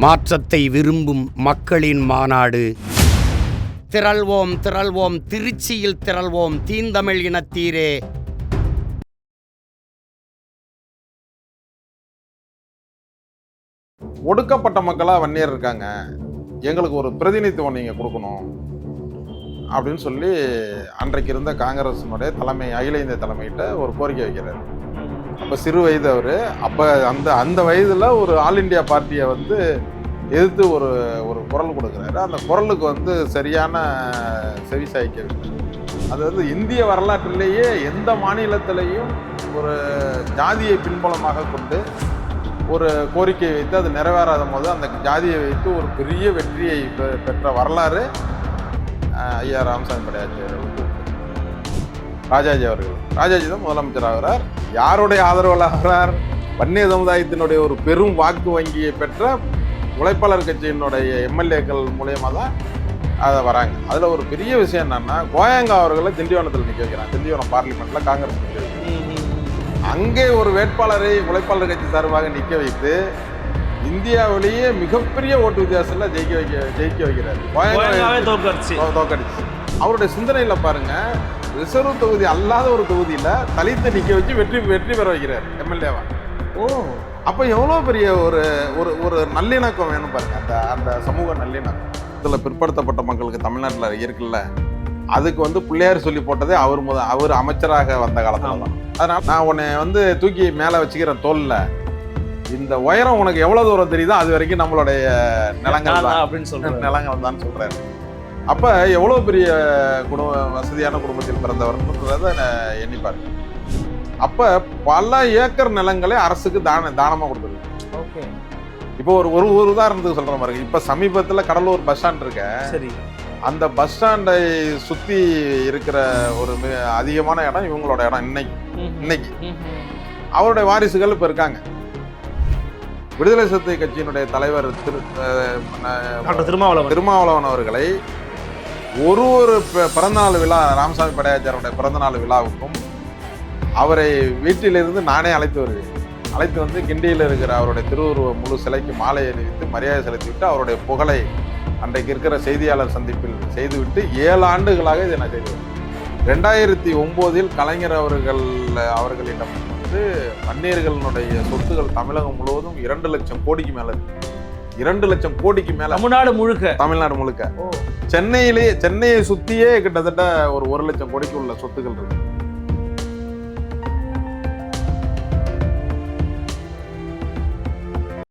மாற்றத்தை விரும்பும் மக்களின் மாநாடு. திரள்வோம் திரள்வோம், திருச்சியில் திரள்வோம், தீந்தமிழ் இனத்தீரே. ஒடுக்கப்பட்ட மக்களாக வன்னியர் இருக்காங்க, எங்களுக்கு ஒரு பிரதிநிதித்துவம் நீங்கள் கொடுக்கணும் அப்படின்னு சொல்லி அன்றைக்கு இருந்த காங்கிரஸினுடைய தலைமை, அகில இந்திய தலைமையிட்ட ஒரு கோரிக்கை வைக்கிறார். அப்போ சிறு வயது அவர். அப்போ அந்த வயதில் ஒரு ஆல் இண்டியா பார்ட்டியை எதிர்த்து ஒரு குரல் கொடுக்குறாரு. அந்த குரலுக்கு சரியான செவிசாய்க்கவில்லை. அது இந்திய வரலாற்றிலேயே எந்த மாநிலத்திலையும் ஒரு ஜாதியை பின்புலமாக கொண்டு ஒரு கோரிக்கையை வைத்து அது நிறைவேறாத போது அந்த ஜாதியை வைத்து ஒரு பெரிய வெற்றியை பெற்ற வரலாறு ஐயா ராமசாமி படையாச்சி ராஜாஜி அவர்கள். ராஜாஜி தான் முதலமைச்சர் ஆகிறார். யாருடைய ஆதரவில் ஆகிறார்? வன்னிய சமுதாயத்தினுடைய ஒரு பெரும் வாக்கு வங்கியை பெற்ற உழைப்பாளர் கட்சியினுடைய எம்எல்ஏக்கள் மூலியமாக தான் அதை வராங்க. அதில் ஒரு பெரிய விஷயம் என்னன்னா, கோயங்கா அவர்களை திண்டிவனத்தில் நிற்க வைக்கிறாங்க. திண்டிவனம் பார்லிமெண்ட்டில் காங்கிரஸ் நிற்க வைக்கிறாங்க. அங்கே ஒரு வேட்பாளரை உழைப்பாளர் கட்சி சார்பாக நிற்க வைத்து இந்தியாவிலேயே மிகப்பெரிய ஓட்டு வித்தியாசத்தில் ஜெயிக்க வைக்கிறார். தோக்கடிச்சு. அவருடைய சிந்தனையில் பாருங்க, ரிசர்வ் தொகுதி அல்லாத ஒரு தொகுதியில் தலித்தை நிற்க வச்சு வெற்றி பெற வைக்கிறார் எம்எல்ஏவா. அப்போ எவ்வளோ பெரிய ஒரு நல்லிணக்கம் வேணும் பாருங்க, அந்த சமூக நல்லிணக்கம். இதில் பிற்படுத்தப்பட்ட மக்களுக்கு தமிழ்நாட்டில் இருக்குல்ல, அதுக்கு பிள்ளையார் சொல்லி போட்டதே அவர் அமைச்சராக வந்த காலத்தில் தான். அதனால் நான் உன்னை தூக்கி மேலே வச்சுக்கிறேன் தோல்ல, இந்த உயரம் உனக்கு எவ்வளோ தூரம் தெரியுதோ அது வரைக்கும் நம்மளுடைய நிலங்கள் தான் அப்படின்னு சொல்கிறேன், நிலங்கள் தான் சொல்கிறாரு. அப்போ எவ்வளோ பெரிய வசதியான குடும்பத்தில் பிறந்தவர்ன்றதை எண்ணிப்பாரு. அப்போ பல ஏக்கர் நிலங்களை அரசுக்கு தானமாக கொடுத்துருக்கு. ஓகே, இப்போ ஒரு உதாரணத்துக்கு சொல்கிற மாதிரி, இப்போ சமீபத்தில் கடலூர் பஸ் ஸ்டாண்ட் இருக்க, சரி, அந்த பஸ் ஸ்டாண்டை சுற்றி இருக்கிற ஒரு அதிகமான இடம் இவங்களோட இடம். இன்னைக்கு அவருடைய வாரிசுகள் இப்போ இருக்காங்க. விடுதலை சிறுத்தை கட்சியினுடைய தலைவர் திருமாவளவன் அவர்களை ஒரு பிறந்தநாள் விழா, ராமசாமி படையாச்சாரோட பிறந்தநாள் விழாவுக்கும் அவரை வீட்டிலிருந்து நானே அழைத்து கிண்டியில் இருக்கிற அவருடைய திருவுருவ முழு சிலைக்கு மாலை அணிவித்து மரியாதை செலுத்திவிட்டு அவருடைய புகழை அன்றைக்கு இருக்கிற செய்தியாளர் சந்திப்பில் செய்துவிட்டு 7 ஆண்டுகளாக இதை நான் செய்தேன். 2009 கலைஞர் அவர்களிடம் வன்னியர்களுடைய சொத்துக்கள் தமிழகம் முழுவதும் 2 லட்சம் கோடிக்கு மேல இருக்கு. 2 லட்சம் கோடிக்கு மேல தமிழ்நாடு முழுக்க. சென்னையை சுத்தியே கிட்டத்தட்ட ஒரு 1 லட்சம் கோடிக்கு உள்ள சொத்துக்கள் இருக்கு.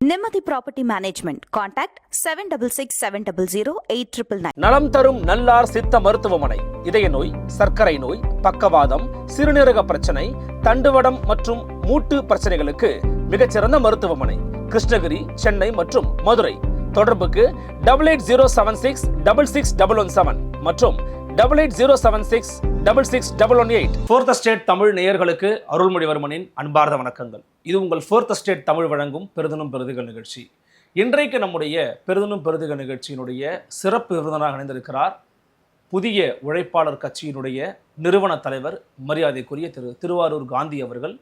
நிம்மதி ப்ராப்பர்ட்டி மேனேஜ்மெண்ட். கான்டாக்ட் 7667008999. நலம் தரும் நல்லார் சித்த மருத்துவமனை. இதய நோய், சர்க்கரை நோய், பக்கவாதம், சிறுநீரக பிரச்சனை, தண்டுவடம் மற்றும் மூட்டு பிரச்சனைகளுக்கு மிகச்சிறந்த மருத்துவமனை. கிருஷ்ணகிரி, சென்னை மற்றும் மதுரை. தொடர்புக்கு 8807666117 மற்றும் 8807666118. ஃபோர்த் ஸ்டேட் தமிழ் நேயர்களுக்கு அருள்மொழிவர்மனின் அன்பார்ந்த வணக்கங்கள். இது உங்கள் ஃபோர்த் ஸ்டேட் தமிழ் வழங்கும் பெருதினும் பெருதுகள் நிகழ்ச்சி. இன்றைக்கு நம்முடைய பெருதினும் பெருதுகள் நிகழ்ச்சியினுடைய சிறப்பு விருந்தினராக இணைந்திருக்கிறார் புதிய உழைப்பாளர் கட்சியினுடைய நிறுவன தலைவர் மரியாதைக்குரிய திருவாரூர் காந்தி அவர்கள்.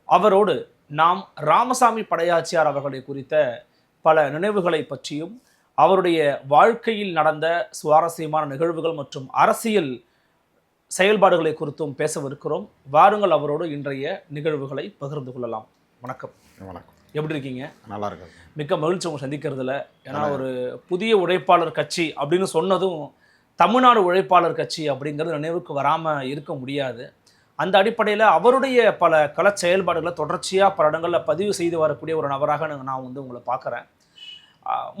அவரோடு நாம் ராமசாமி படையாச்சியார் அவர்களை குறித்த பல நினைவுகளை பற்றியும் அவருடைய வாழ்க்கையில் நடந்த சுவாரஸ்யமான நிகழ்வுகள் மற்றும் அரசியல் செயல்பாடுகளை குறித்தும் பேசவிருக்கிறோம். வாருங்கள், அவரோடு இன்றைய நிகழ்வுகளை பகிர்ந்து கொள்ளலாம். வணக்கம். வணக்கம். எப்படி இருக்கீங்க? நல்லா இருக்கு. மிக்க மகிழ்ச்சி உங்களை சந்திக்கிறதுல. ஏன்னா ஒரு புதிய உழைப்பாளர் கட்சி அப்படின்னு சொன்னதும் தமிழ்நாடு உழைப்பாளர் கட்சி அப்படிங்கிறது நினைவுக்கு வராமல் இருக்க முடியாது. அந்த அடிப்படையில் அவருடைய பல கள செயல்பாடுகளை தொடர்ச்சியாக பல இடங்களில் பதிவு செய்து வரக்கூடிய ஒரு நபராக நான் உங்களை பார்க்குறேன்.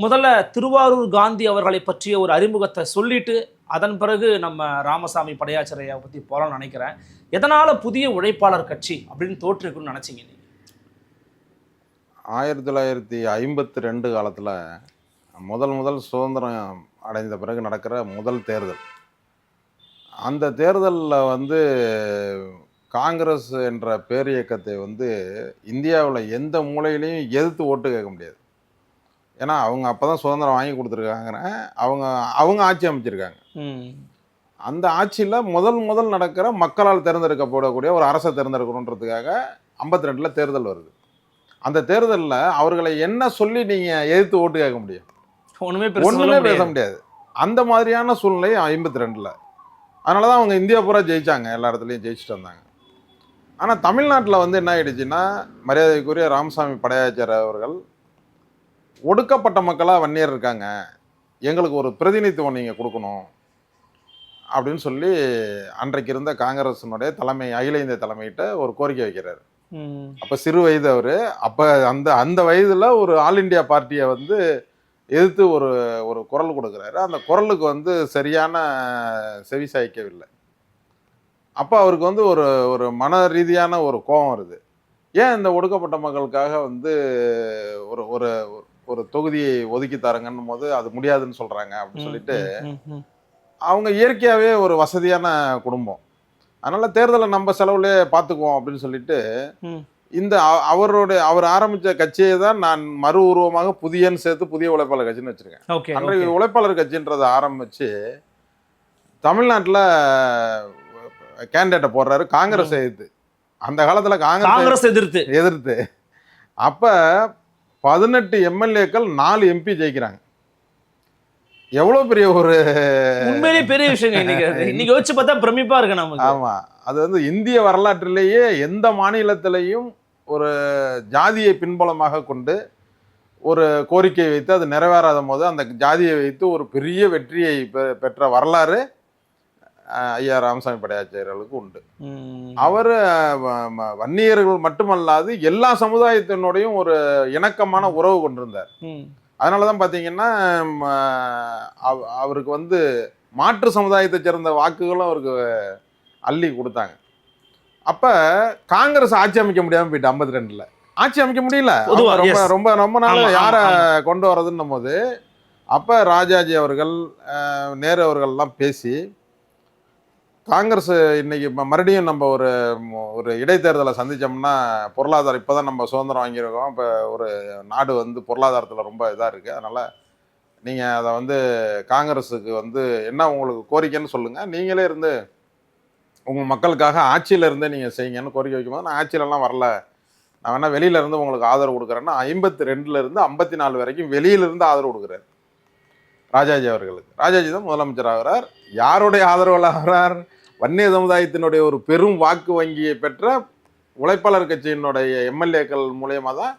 முதல்ல திருவாரூர் காந்தி அவர்களை பற்றிய ஒரு அறிமுகத்தை சொல்லிட்டு அதன் பிறகு நம்ம ராமசாமி படையாச்சிரையை பற்றி போகலாம்னு நினைக்கிறேன். எதனால் புதிய உழைப்பாளர் கட்சி அப்படின்னு தோற்றுக்குன்னு நினச்சிங்க நீங்கள்? 1952 காலத்தில் முதல் சுதந்திரம் அடைந்த பிறகு நடக்கிற முதல் தேர்தல். அந்த தேர்தலில் காங்கிரஸ் என்ற பேரியக்கத்தை இந்தியாவில் எந்த மூலையிலையும் எதிர்த்து ஓட்டு கேட்க முடியாது. ஏன்னா அவங்க அப்போ தான் சுதந்திரம் வாங்கி கொடுத்துருக்காங்க, அவங்க ஆட்சி அமைச்சிருக்காங்க. அந்த ஆட்சியில் முதல் நடக்கிற மக்களால் தேர்ந்தெடுக்கப்படக்கூடிய ஒரு அரசை தேர்ந்தெடுக்கணுன்றதுக்காக 52 தேர்தல் வருது. அந்த தேர்தலில் அவர்களை என்ன சொல்லி நீங்கள் எதிர்த்து ஓட்டு கேட்க முடியும்? ஒண்ணுமே ஒன்றுமே பேச முடியாது. அந்த மாதிரியான சூழ்நிலை 52. அதனால தான் அவங்க இந்தியா பூரா ஜெயிச்சாங்க, எல்லா இடத்துலையும் ஜெயிச்சுட்டு வந்தாங்க. ஆனால் தமிழ்நாட்டில் வந்து என்ன ஆயிடுச்சுன்னா, மரியாதைக்குரிய ராமசாமி படையாச்சார் அவர்கள் ஒடுக்கப்பட்ட மக்களாக வன்னியர் இருக்காங்க, எங்களுக்கு ஒரு பிரதிநிதித்துவம் நீங்கள் கொடுக்கணும் அப்படின்னு சொல்லி அன்றைக்கு இருந்த காங்கிரஸினுடைய தலைமை, அகில இந்திய தலைமையிட்ட ஒரு கோரிக்கை வைக்கிறார். அப்போ சிறு வயது அவர். அப்போ அந்த வயதில் ஒரு ஆல் இண்டியா பார்ட்டியை வந்து எதிர்த்து ஒரு ஒரு குரல் கொடுக்குறாரு. அந்த குரலுக்கு வந்து சரியான செவி சாய்க்கவில்லை. அப்போ அவருக்கு வந்து ஒரு ஒரு மன ரீதியான ஒரு கோபம் வருது. ஏன் இந்த ஒடுக்கப்பட்ட மக்களுக்காக வந்து ஒரு ஒரு ஒரு தொகுதியை ஒதுக்கி தரங்கன்னும் போது அது முடியாதுன்னு சொல்கிறாங்க அப்படின்னு சொல்லிட்டு, அவங்க இயற்கையாகவே ஒரு வசதியான குடும்பம், அதனால் தேர்தலை நம்ம செலவுலேயே பார்த்துக்குவோம் அப்படின்னு சொல்லிட்டு இந்த அவர் ஆரம்பித்த கட்சியை தான் நான் மறு உருவமாக புதியன்னு சேர்த்து புதிய உழைப்பாளர் கட்சின்னு வச்சுருக்கேன். அன்றைக்கு உழைப்பாளர் கட்சின்றதை ஆரம்பித்து தமிழ்நாட்டில் கேண்டிடேட்டை போடுறாரு காங்கிரஸ் எதிர்த்து. அந்த காலத்தில் காங்கிரஸ் எதிர்த்து அப்போ 18 எம்எல்ஏக்கள் 4 எம்பி ஜெயிக்கிறாங்க. எவ்வளவு பெரிய ஒரு உண்மையிலே பெரிய விஷயம். இன்னைக்கு யோசிச்சு பார்த்தா பிரமிப்பா இருக்கு நமக்கு. ஆமா, அது வந்து இந்திய வரலாற்றிலேயே எந்த மாநிலத்திலையும் ஒரு ஜாதியை பின்புலமாக கொண்டு ஒரு கோரிக்கை வைத்து அது நிறைவேறாத போது அந்த ஜாதியை வைத்து ஒரு பெரிய வெற்றியை பெற்ற வரலாறு ஐயா ராமசாமி படையாச்சாரியர்களுக்கு உண்டு. அவர் வன்னியர்கள் மட்டுமல்லாது எல்லா சமுதாயத்தினோடையும் ஒரு இணக்கமான உறவு கொண்டிருந்தார். அதனாலதான் பாத்தீங்கன்னா அவருக்கு வந்து மாற்று சமுதாயத்தை சேர்ந்த வாக்குகளும் அவருக்கு அள்ளி கொடுத்தாங்க. அப்ப காங்கிரஸ் ஆட்சி அமைக்க முடியாம போயிட்டு 52ல் ஆட்சி அமைக்க முடியல. ரொம்ப ரொம்ப ரொம்ப நாள் யாரை கொண்டு வர்றதுன்னும் போது அப்ப ராஜாஜி அவர்கள், நேரு அவர்கள்லாம் பேசி காங்கிரஸ் இன்னைக்கு மறுபடியும் நம்ம ஒரு இடைத்தேர்தலை சந்திச்சோம்னா பொருளாதாரம் இப்போதான் நம்ம சுதந்திரம் வாங்கியிருக்கோம், இப்போ ஒரு நாடு வந்து பொருளாதாரத்தில் ரொம்ப இதாக இருக்குது, அதனால் நீங்கள் அதை வந்து காங்கிரஸுக்கு வந்து என்ன உங்களுக்கு கோரிக்கைன்னு சொல்லுங்கள், நீங்களே இருந்து உங்கள் மக்களுக்காக ஆட்சியில் இருந்தே நீங்கள் செய்யுங்கன்னு கோரிக்கை வைக்கும்போது, நான் ஆட்சியிலலாம் வரல, நான் வேணால் வெளியிலேருந்து உங்களுக்கு ஆதரவு கொடுக்குறேன்னா 52லேருந்து 54 வரைக்கும் வெளியிலிருந்து ஆதரவு கொடுக்குறாரு ராஜாஜி அவர்களுக்கு. ராஜாஜி தான் முதலமைச்சர் ஆகிறார். யாருடைய ஆதரவில் ஆகிறார்? வன்னிய சமுதாயத்தினுடைய ஒரு பெரும் வாக்கு வங்கியை பெற்ற உழைப்பாளர் கட்சியினுடைய எம்எல்ஏக்கள் மூலயமா தான்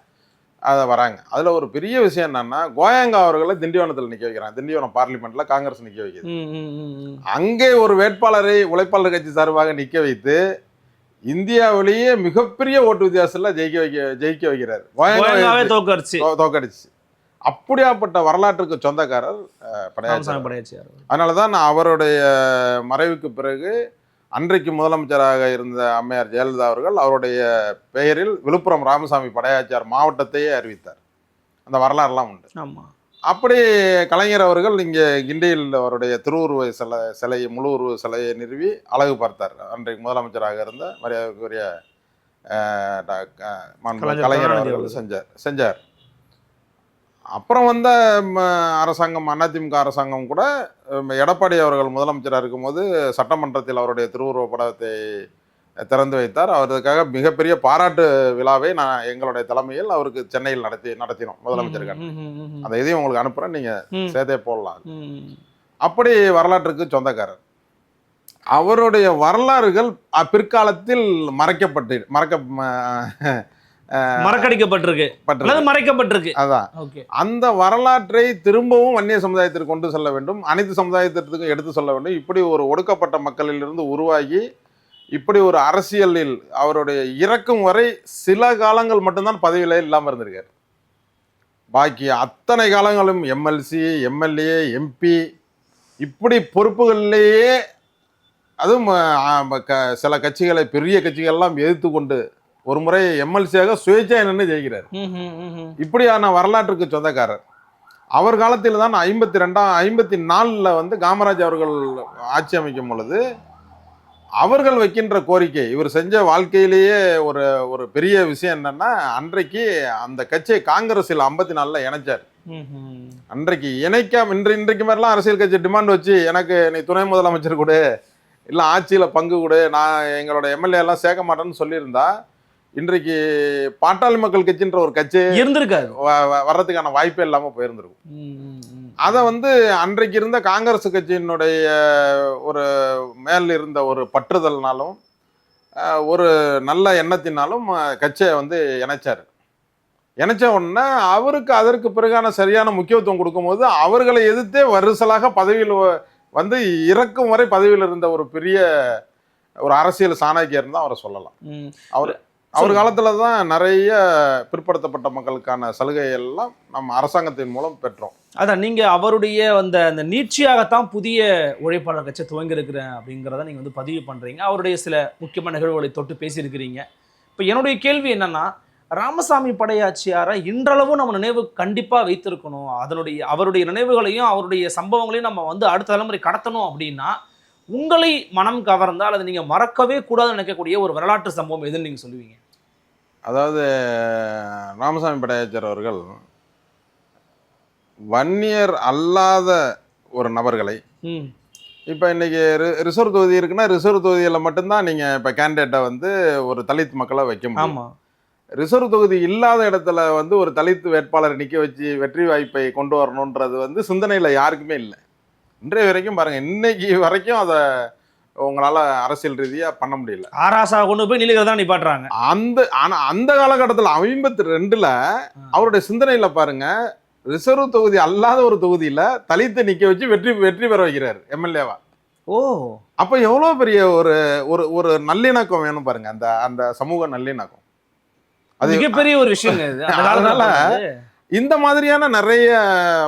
அதை வராங்க. அதில் ஒரு பெரிய விஷயம் என்னன்னா, கோயங்கா அவர்களை திண்டிவனத்தில் நிற்க வைக்கிறாங்க. திண்டிவனம் பார்லிமெண்ட்ல காங்கிரஸ் நிற்க வைக்குது. அங்கே ஒரு வேட்பாளரை உழைப்பாளர் கட்சி சார்பாக நிற்க வைத்து இந்தியாவிலேயே மிகப்பெரிய ஓட்டு வித்தியாசத்தில் ஜெயிக்க வைக்கிறார். கோயங்காவே தோக்கடிச்சு. அப்படியாப்பட்ட வரலாற்றுக்கு சொந்தக்காரர் படையாச்சார். அதனாலதான் நான் அவருடைய மறைவுக்கு பிறகு அன்றைக்கு முதலமைச்சராக இருந்த அம்மையார் ஜெயலலிதா அவர்கள் அவருடைய பெயரில் விழுப்புரம் ராமசாமி படையாச்சார் மாவட்டத்தையே அறிவித்தார். அந்த வரலாறுலாம் உண்டு. அப்படி கலைஞர் அவர்கள் இங்கே கிண்டியில் அவருடைய திருவுருவ சிலையை, முழு உருவ சிலையை நிறுவி அழகு பார்த்தார். அன்றைக்கு முதலமைச்சராக இருந்த மரியாதைக்குரிய கலைஞர் அவர்கள் செஞ்சார். அப்புறம் வந்த அரசாங்கம், அதிமுக அரசாங்கம் கூட எடப்பாடி அவர்கள் முதலமைச்சராக இருக்கும்போது சட்டமன்றத்தில் அவருடைய திருவுருவ படத்தை திறந்து வைத்தார். அவருக்காக மிகப்பெரிய பாராட்டு விழாவை நான் எங்களுடைய தலைமையில் அவருக்கு சென்னையில் நடத்தினோம் முதலமைச்சருக்காக. அந்த இதையும் உங்களுக்கு அனுப்புகிறேன், நீங்கள் சேர்த்தே போடலாம். அப்படி வரலாற்றுக்கு சொந்தக்காரர். அவருடைய வரலாறுகள் பிற்காலத்தில் மறைக்கப்பட்டிருக்கு. அதான் அந்த வரலாற்றை திரும்பவும் வன்னிய சமுதாயத்திற்கு கொண்டு செல்ல வேண்டும், அனைத்து சமுதாயத்திற்கும் எடுத்து சொல்ல வேண்டும். இப்படி ஒரு ஒடுக்கப்பட்ட மக்களிலிருந்து உருவாகி இப்படி ஒரு அரசியலில் அவருடைய இறக்கும் வரை சில காலங்கள் மட்டும்தான் பதவியில இல்லாமல் இருந்திருக்காரு. பாக்கி அத்தனை காலங்களும் எம்எல்சி, எம்எல்ஏ, எம்பி இப்படி பொறுப்புகளிலேயே, அதுவும் சில கட்சிகளை, பெரிய கட்சிகள்லாம் எதிர்த்து கொண்டு ஒரு முறை எம்எல்சியாக சுயேட்சையா நின்று ஜெயிக்கிறார். இப்படியான வரலாற்றுக்கு சொந்தக்காரர். அவர் காலத்தில் தான் 54ல் வந்து காமராஜ் அவர்கள் ஆட்சி அமைக்கும் பொழுது அவர்கள் வைக்கின்ற கோரிக்கை, இவர் செஞ்ச வாழ்க்கையிலேயே ஒரு ஒரு பெரிய விஷயம் என்னன்னா, அன்றைக்கு அந்த கட்சியை காங்கிரஸில் 54ல் இணைச்சார். அன்றைக்கு இணைக்காம இன்றைக்கு மாதிரிலாம் அரசியல் கட்சி டிமாண்ட் வச்சு எனக்கு நீ துணை முதலமைச்சர் கொடு, இல்லை ஆட்சியில் பங்கு கொடு, நான் எங்களோட எம்எல்ஏ எல்லாம் சேர்க்க மாட்டேன்னு சொல்லியிருந்தா இன்றைக்கு பாட்டாளி மக்கள் கட்சின்ற ஒரு கட்சி இருந்திருக்காது. வர்றதுக்கான வாய்ப்பே இல்லாம போயிருந்திருக்கும். அதை அன்றைக்கு இருந்த காங்கிரஸ் கட்சியினுடைய ஒரு மேல் இருந்த ஒரு பற்றுதல்னாலும் ஒரு நல்ல எண்ணத்தினாலும் கட்சியை இணைச்சார். இணைச்ச உடனே அவருக்கு அதற்கு பிறகான சரியான முக்கியத்துவம் கொடுக்கும்போது அவர்களை எதிர்த்தே வருசலாக பதவியில் இறக்கும் வரை பதவியில் இருந்த ஒரு பெரிய ஒரு அரசியல் சாணக்கியர் தான் அவரை சொல்லலாம். அவர் காலத்துல தான் நிறைய பிற்படுத்தப்பட்ட மக்களுக்கான சலுகை எல்லாம் நம்ம அரசாங்கத்தின் மூலம் பெற்றோம். அதான் நீங்க அவருடைய அந்த நீட்சியாகத்தான் புதிய உழைப்பாளர் கட்சி துவங்கி இருக்கிறேன் அப்படிங்கிறத நீங்க பதிவு பண்றீங்க. அவருடைய சில முக்கியமான நிகழ்வுகளை தொட்டு பேசியிருக்கிறீங்க. இப்போ என்னுடைய கேள்வி என்னன்னா, ராமசாமி படையாச்சியாரை இன்றளவும் நம்ம நினைவு கண்டிப்பா வைத்திருக்கணும். அவருடைய நினைவுகளையும் அவருடைய சம்பவங்களையும் நம்ம அடுத்த தலைமுறை கடத்தணும் அப்படின்னா, உங்களை மனம் கவர்ந்தால் அதை நீங்க மறக்கவே கூடாதுன்னு நினைக்கக்கூடிய ஒரு வரலாற்று சம்பவம் எதுன்னு நீங்க சொல்லுவீங்க? அதாவது ராமசாமி படையாச்சியார் அவர்கள் வன்னியர் அல்லாத ஒரு நபர்களை இப்போ இன்னைக்கு ரிசர்வ் தொகுதி இருக்குன்னா ரிசர்வ் தொகுதியில் மட்டும்தான் நீங்க இப்போ கேண்டிடேட்டை ஒரு தலித் மக்களை வைக்க முடியும். ரிசர்வ் தொகுதி இல்லாத இடத்துல ஒரு தலித் வேட்பாளரை நிற்க வச்சு வெற்றி வாய்ப்பை கொண்டு வரணுன்றது சிந்தனையில் யாருக்குமே இல்லை. இன்றைய வரைக்கும் பாருங்க, இன்னைக்கு வரைக்கும் அதை உங்களால அரசியல் ரீதியா பண்ண முடியல. ஆராசா கொண்டு போய் நீலகிரி தான் நிப்பாட்டுறாங்க. அந்த காலகட்டத்தில் 52ல் அவருடைய சிந்தனையில பாருங்க, ரிசர்வ் தொகுதி அல்லாத ஒரு தொகுதியில தலித்தை நிக்க வச்சு வெற்றி பெற வைக்கிறாரு எம்எல்ஏவா. அப்ப எவ்வளவு பெரிய ஒரு ஒரு நல்லிணக்கம் வேணும் பாருங்க, அந்த சமூக நல்லிணக்கம். அது மிகப்பெரிய ஒரு விஷயம். அதனால இந்த மாதிரியான நிறைய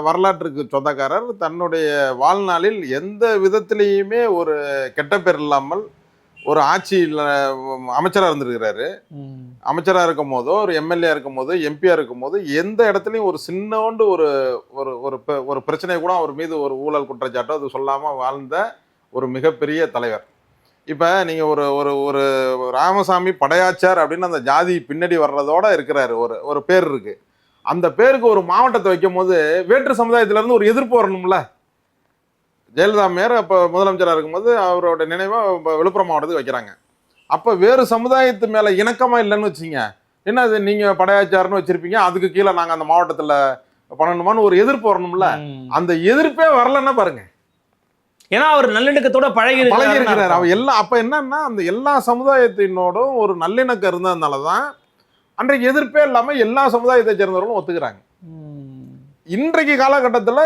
வரலாற்றுக்கு சொந்தக்காரர் தன்னுடைய வாழ்நாளில் எந்த விதத்திலையுமே ஒரு கெட்ட பேர் இல்லாமல் ஒரு ஆட்சியில் அமைச்சராக இருந்திருக்கிறாரு. அமைச்சராக இருக்கும் போதோ ஒரு எம்எல்ஏ இருக்கும் போதோ எம்பியா இருக்கும் போது எந்த இடத்துலையும் ஒரு சின்னோண்டு ஒரு ஒரு பிரச்சனை கூட அவர் மீது ஒரு ஊழல் குற்றச்சாட்டோ அது சொல்லாமல் வாழ்ந்த ஒரு மிகப்பெரிய தலைவர். இப்போ நீங்கள் ஒரு ஒரு ஒரு ராமசாமி படையாச்சார் அப்படின்னு அந்த ஜாதி பின்னாடி வர்றதோட இருக்கிறாரு. ஒரு பேர் இருக்கு. அந்த பேருக்கு ஒரு மாவட்டத்தை வைக்கும் போது வேற்று சமுதாயத்துல இருந்து ஒரு எதிர்ப்பு வரணும்ல. ஜெயலலிதா மேயர் அப்போ முதலமைச்சராக இருக்கும்போது அவரோட நினைவா விழுப்புரம் மாவட்டத்துக்கு வைக்கிறாங்க. அப்போ வேறு சமுதாயத்து மேல இணக்கமா இல்லைன்னு வச்சுங்க, என்ன அது நீங்க படையாச்சார்னு வச்சிருப்பீங்க, அதுக்கு கீழே நாங்க அந்த மாவட்டத்துல பண்ணணுமான்னு ஒரு எதிர்ப்பு வரணும்ல. அந்த எதிர்ப்பே வரலன்னா பாருங்க, ஏன்னா அவர் நல்லிணக்கத்தோட பழகி இருக்கிறார். அவ எல்லாம் அப்ப என்னன்னா அந்த எல்லா சமுதாயத்தினோடும் ஒரு நல்லிணக்கம் இருந்ததுனாலதான் அன்றைக்கு எதிர்ப்பே இல்லாம எல்லா சமுதாயத்தை சேர்ந்தவர்களும் ஒத்துக்கிறாங்க. இன்றைக்கு காலகட்டத்தில்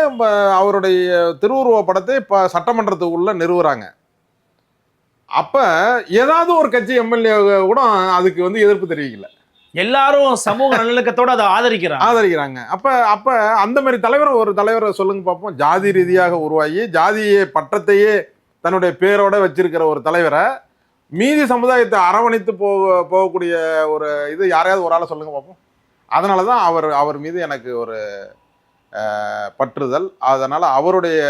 அவருடைய திருவுருவ படத்தை இப்ப சட்டமன்றத்துக்குள்ள நிறுவுறாங்க. அப்ப ஏதாவது ஒரு கட்சி எம்எல்ஏ கூட அதுக்கு எதிர்ப்பு தெரிவிக்கல. எல்லாரும் சமூக நல்லிணக்கத்தோட அதை ஆதரிக்கிறாங்க. அப்ப அந்த மாதிரி ஒரு தலைவரை சொல்லுங்க பார்ப்போம். ஜாதி ரீதியாக உருவாகி ஜாதியே பட்டத்தையே தன்னுடைய பேரோட வச்சிருக்கிற ஒரு தலைவரை மீதி சமுதாயத்தை அரவணைத்து போகக்கூடிய ஒரு இது யாரையாவது ஒரு ஆளை சொல்லுங்க பார்ப்போம். அதனாலதான் அவர் மீது எனக்கு ஒரு பற்றுதல். அதனால அவருடைய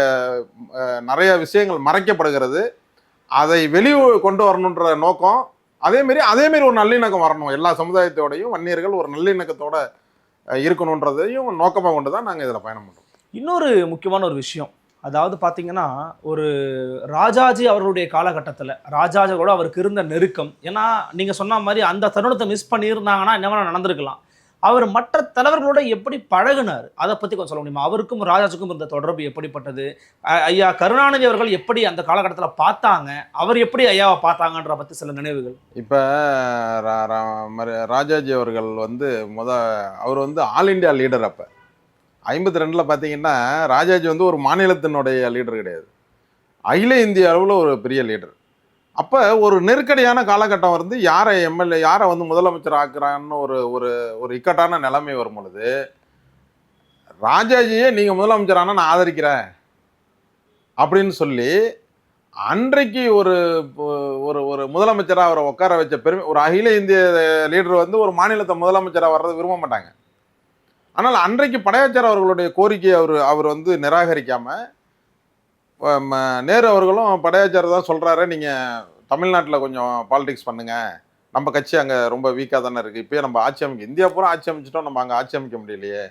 நிறைய விஷயங்கள் மறைக்கப்படுகிறது. அதை வெளியே கொண்டு வரணுன்ற நோக்கம். அதே மாதிரி ஒரு நல்லிணக்கம் வரணும். எல்லா சமுதாயத்தோடையும் வன்னியர்கள் ஒரு நல்லிணக்கத்தோட இருக்கணுன்றதையும் நோக்கமாக கொண்டு தான் நாங்கள் இதில் பயணம் பண்ணுறோம். இன்னொரு முக்கியமான ஒரு விஷயம், அதாவது பார்த்தீங்கன்னா ஒரு ராஜாஜி அவர்களுடைய காலகட்டத்தில் ராஜாஜியோட அவருக்கு இருந்த நெருக்கம். ஏன்னா நீங்கள் சொன்ன மாதிரி அந்த தருணத்தை மிஸ் பண்ணியிருந்தாங்கன்னா என்ன நடந்திருக்கலாம். அவர் மற்ற தலைவர்களோட எப்படி பழகினார் அதை பற்றி கொஞ்சம் சொல்ல முடியுமா? அவருக்கும் ராஜாஜுக்கும் இருந்த தொடர்பு எப்படிப்பட்டது? ஐயா கருணாநிதி அவர்கள் எப்படி அந்த காலகட்டத்தில் பார்த்தாங்க, அவர் எப்படி ஐயாவை பார்த்தாங்கன்ற பற்றி சில நினைவுகள். இப்போ ராஜாஜி அவர்கள் அவர் ஆல் இண்டியா லீடர். அப்போ 52ல் பார்த்தீங்கன்னா ராஜாஜி ஒரு மாநிலத்தினுடைய லீடர் கிடையாது, அகில இந்திய அளவில் ஒரு பெரிய லீடர். அப்போ ஒரு நெருக்கடியான காலகட்டம் யாரை எம்எல்ஏ யாரை முதலமைச்சர் ஆக்குறான்னு ஒரு இக்கட்டான நிலைமை வரும் பொழுது ராஜாஜியே நீங்கள் முதலமைச்சரானா நான் ஆதரிக்கிறேன் அப்படின்னு சொல்லி அன்றைக்கு ஒரு ஒரு முதலமைச்சராக அவரை உட்கார வச்ச பெருமை. ஒரு அகில இந்திய லீடர் ஒரு மாநிலத்தை முதலமைச்சராக வர்றது விரும்ப மாட்டாங்க. ஆனால் அன்றைக்கு படையாச்சார் அவர்களுடைய கோரிக்கையை அவர் நிராகரிக்காம நேரு அவர்களும் படையாச்சார் தான் சொல்றாரு, நீங்க தமிழ்நாட்டில் கொஞ்சம் பாலிடிக்ஸ் பண்ணுங்க, நம்ம கட்சி அங்கே ரொம்ப வீக்காக தானே இருக்குது, இப்போயே நம்ம ஆட்சி அமைக்க இந்தியா பூரா ஆட்சி அமைச்சிட்டோம், நம்ம அங்கே ஆட்சி அமைக்க முடியலையே,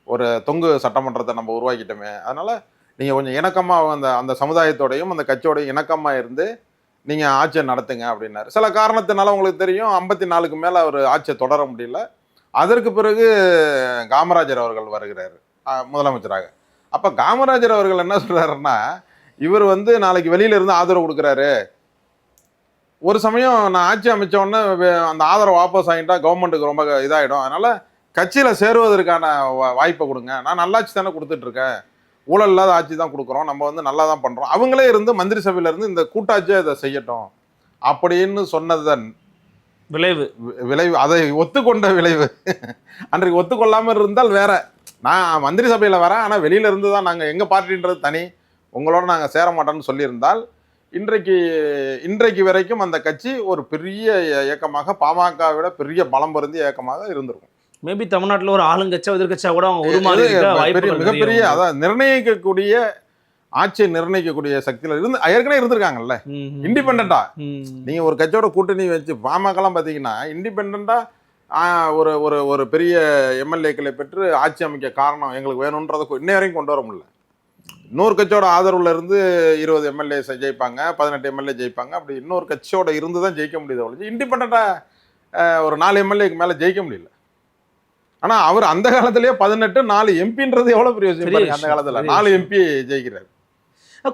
ஒரு தொங்கு சட்டமன்றத்தை நம்ம உருவாக்கிட்டோமே, அதனால நீங்கள் கொஞ்சம் இணக்கமாக அந்த சமுதாயத்தோடையும் அந்த கட்சியோடையும் இணக்கமாக இருந்து நீங்கள் ஆட்சியை நடத்துங்க அப்படின்னாரு. சில காரணத்தினால உங்களுக்கு தெரியும் 54க்கு மேலே அவர் ஆட்சியை தொடர முடியல. அதற்கு பிறகு காமராஜர் அவர்கள் வருகிறார் முதலமைச்சராக. அப்போ காமராஜர் அவர்கள் என்ன சொல்கிறாருன்னா, இவர் வந்து நாளைக்கு வெளியில இருந்து ஆதரவு கொடுக்குறாரு, ஒரு சமயம் நான் ஆட்சி அமைச்ச உடனே அந்த ஆதரவு வாபஸ் ஆகிட்டா கவர்மெண்ட்டுக்கு ரொம்ப இதாகிடும், அதனால கட்சியில் சேருவதற்கான வாய்ப்பை கொடுங்க, நான் நல்லாட்சி தானே கொடுத்துட்ருக்கேன், ஊழல் இல்லாத ஆட்சி தான் கொடுக்குறோம், நம்ம வந்து நல்லா தான் பண்ணுறோம், அவங்களே இருந்து மந்திரி சபையில இருந்து இந்த கூட்டாட்சியை இதை செய்யட்டும் அப்படின்னு சொன்னதன் விளைவு, அதை ஒத்துக்கொண்ட விளைவு. அன்றைக்கு ஒத்துக்கொள்ளாமல் இருந்தால் வேற, நான் மந்திரி சபையில் வரேன் ஆனால் வெளியில இருந்து தான் நாங்கள் எங்கள் பார்ட்டின்றது தனி, உங்களோட நாங்கள் சேர மாட்டோம்னு சொல்லியிருந்தால் இன்றைக்கு வரைக்கும் அந்த கட்சி ஒரு பெரிய இயக்கமாக, பாமக விட பெரிய பலம் பொருந்திய இயக்கமாக இருந்திருக்கும். மேபி தமிழ்நாட்டில் ஒரு ஆளுங்கட்சியா எதிர்கட்சியா கூட மிகப்பெரிய அதான் நிர்ணயிக்கக்கூடிய ஆட்சியை நிர்ணயிக்கக்கூடிய சக்தியில இருந்து ஏற்கனவே இருந்திருக்காங்கல்ல இண்டிபெண்டா. நீங்க ஒரு கட்சியோட கூட்டணி வச்சு பாமகலாம் பாத்தீங்கன்னா இண்டிபெண்டா ஒரு ஒரு ஒரு பெரிய எம்எல்ஏக்களை பெற்று ஆட்சி அமைக்க காரணம் எங்களுக்கு வேணும்ன்றதை இன்னை வரைக்கும் கொண்டு வர முடியல. இன்னொரு கட்சியோட ஆதரவுல இருந்து 20 எம்எல்ஏ ஜெயிப்பாங்க, 18 எம்எல்ஏ ஜெயிப்பாங்க, அப்படி இன்னொரு கட்சியோட இருந்து தான் ஜெயிக்க முடியுது. அவ்வளவு இண்டிபெண்டா ஒரு 4 எம்எல்ஏக்கு மேல ஜெயிக்க முடியல. ஆனா அவர் அந்த காலத்திலேயே 18 4 எம்பின்றது எவ்வளவு பெரிய விஷயம். அந்த காலத்துல 4 எம்பி ஜெயிக்கிறார்.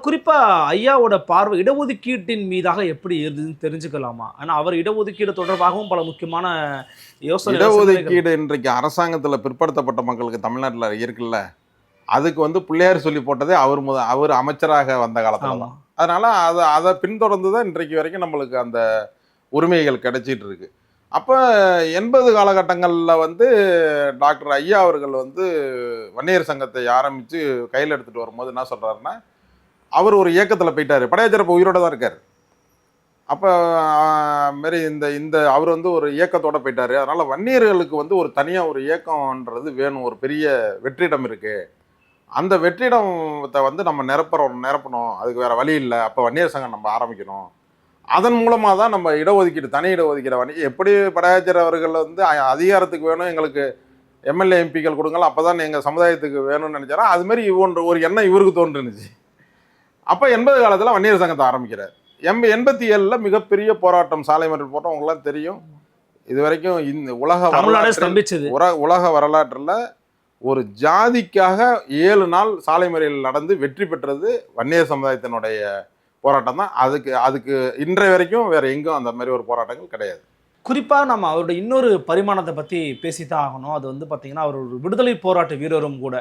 குறிப்பா ஐயாவோட பார்வை இடஒதுக்கீட்டின் மீதாக எப்படி இருந்துன்னு தெரிஞ்சுக்கலாமா? ஆனா அவர் இடஒதுக்கீடு தொடர்பாகவும் பல முக்கியமான யோசனை. இடஒதுக்கீடு இன்றைக்கு அரசாங்கத்துல பிற்படுத்தப்பட்ட மக்களுக்கு தமிழ்நாட்டுல இருக்குல்ல, அதுக்கு வந்து பிள்ளையார் சொல்லி போட்டதே அவர் அமைச்சராக வந்த காலத்துல தான். அதனால அதை பின்தொடர்ந்து தான் இன்றைக்கு வரைக்கும் நம்மளுக்கு அந்த உரிமைகள் கிடைச்சிட்டு இருக்கு. அப்போ 80 காலகட்டங்களில் வந்து டாக்டர் ஐயா அவர்கள் வந்து வன்னியர் சங்கத்தை ஆரம்பித்து கையில் எடுத்துகிட்டு வரும்போது என்ன சொல்கிறாருன்னா, அவர் ஒரு இயக்கத்தில் போயிட்டார், படையாச்சர் இப்போ உயிரோடு தான் இருக்கார். அப்போ மாரி இந்த அவர் வந்து ஒரு இயக்கத்தோடு போயிட்டார். அதனால் வன்னியர்களுக்கு வந்து ஒரு தனியாக ஒரு இயக்கம்ன்றது வேணும், ஒரு பெரிய வெற்றிடம் இருக்குது, அந்த வெற்றிடத்தை வந்து நம்ம நிரப்பணும், அதுக்கு வேறு வழி இல்லை, அப்போ வன்னியர் சங்கம் நம்ம ஆரம்பிக்கணும், அதன் மூலமாக தான் நம்ம இடஒதுக்கீடு தனி இடஒதுக்கீடு எப்படி படையாச்சர் அவர்கள் வந்து அதிகாரத்துக்கு வேணும், எங்களுக்கு எம்எல்ஏ எம்பிக்கள் கொடுங்களா, அப்போ தான் எங்கள் சமுதாயத்துக்கு வேணும்னு நினச்சாரா, அதுமாரி ஒரு எண்ணம் இவருக்கு தோன்றுனுச்சு. அப்போ 80 காலத்தில் வன்னியர் சங்கத்தை ஆரம்பிக்கிறார். 87 மிகப்பெரிய போராட்டம், சாலை மறியல் போராட்டம் உங்களாம் தெரியும். இது வரைக்கும் இந்த உலக வரலாற்றில் ஒரு ஜாதிக்காக 7 நாள் சாலை மறியல் நடந்து வெற்றி பெற்றது வன்னியர் சமுதாயத்தினுடைய போராட்டம் தான். அதுக்கு இன்றைய வரைக்கும் வேற எங்கும் அந்த மாதிரி ஒரு போராட்டங்கள் கிடையாது. குறிப்பாக நம்ம அவருடைய இன்னொரு பரிமாணத்தை பற்றி பேசித்தான் ஆகணும். அது வந்து பார்த்தீங்கன்னா அவர் ஒரு விடுதலை போராட்ட வீரரும் கூட.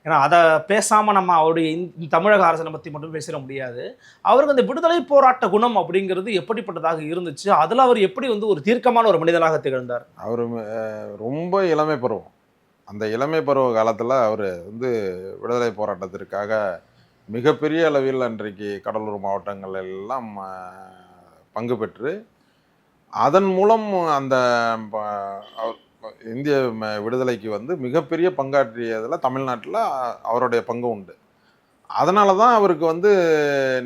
ஏன்னா அதை பேசாமல் நம்ம அவருடைய தமிழக அரசியலை பற்றி மட்டும் பேசிட முடியாது. அவருக்கு அந்த விடுதலை போராட்ட குணம் அப்படிங்கிறது எப்படிப்பட்டதாக இருந்துச்சு, அதில் அவர் எப்படி வந்து ஒரு தீர்க்கமான ஒரு மனிதனாக திகழ்ந்தார்? அவர் ரொம்ப இளமை பருவம், அந்த இளமை பருவ காலத்தில் அவர் வந்து விடுதலை போராட்டத்திற்காக மிகப்பெரிய அளவில் அன்றைக்கு கடலூர் மாவட்டங்கள் எல்லாம் பங்கு பெற்று அதன் மூலம் அந்த இந்திய விடுதலைக்கு வந்து மிகப்பெரிய பங்காற்றியதில் தமிழ்நாட்டில் அவருடைய பங்கு உண்டு. அதனால தான் அவருக்கு வந்து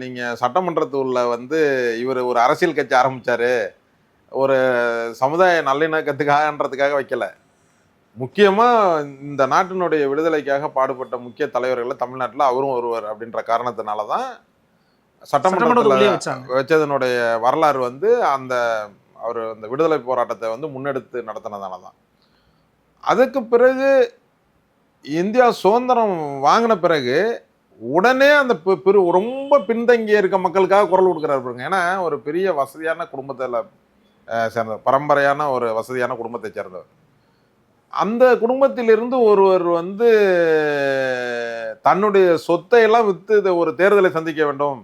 நீங்கள் சட்டமன்றத்தில் வந்து இவர் ஒரு அரசியல் கட்சி ஆரம்பித்தார், ஒரு சமுதாய நல்லிணக்கத்துக்காகன்றதுக்காக வைக்கலை, முக்கியமாக இந்த நாட்டினுடைய விடுதலைக்காக பாடுபட்ட முக்கிய தலைவர்களில் தமிழ்நாட்டில் அவரும் ஒருவர் அப்படின்ற காரணத்தினால தான் சட்டமன்றத்தில் வச்சதனுடைய வரலாறு வந்து அவர் அந்த விடுதலை போராட்டத்தை வந்து முன்னெடுத்து நடத்தினதால தான். அதுக்கு பிறகு இந்தியா சுதந்திரம் வாங்கின பிறகு உடனே அந்த ரொம்ப பின்தங்கிய இருக்க மக்களுக்காக குரல் கொடுக்குறாரு பாருங்க. ஏன்னா ஒரு பெரிய வசதியான குடும்பத்தில் சேர்ந்தவர், பரம்பரையான ஒரு வசதியான குடும்பத்தை சேர்ந்தவர். அந்த குடும்பத்திலிருந்து ஒருவர் வந்து தன்னுடைய சொத்தை எல்லாம் விற்று ஒரு தேர்தலை சந்திக்க வேண்டும்,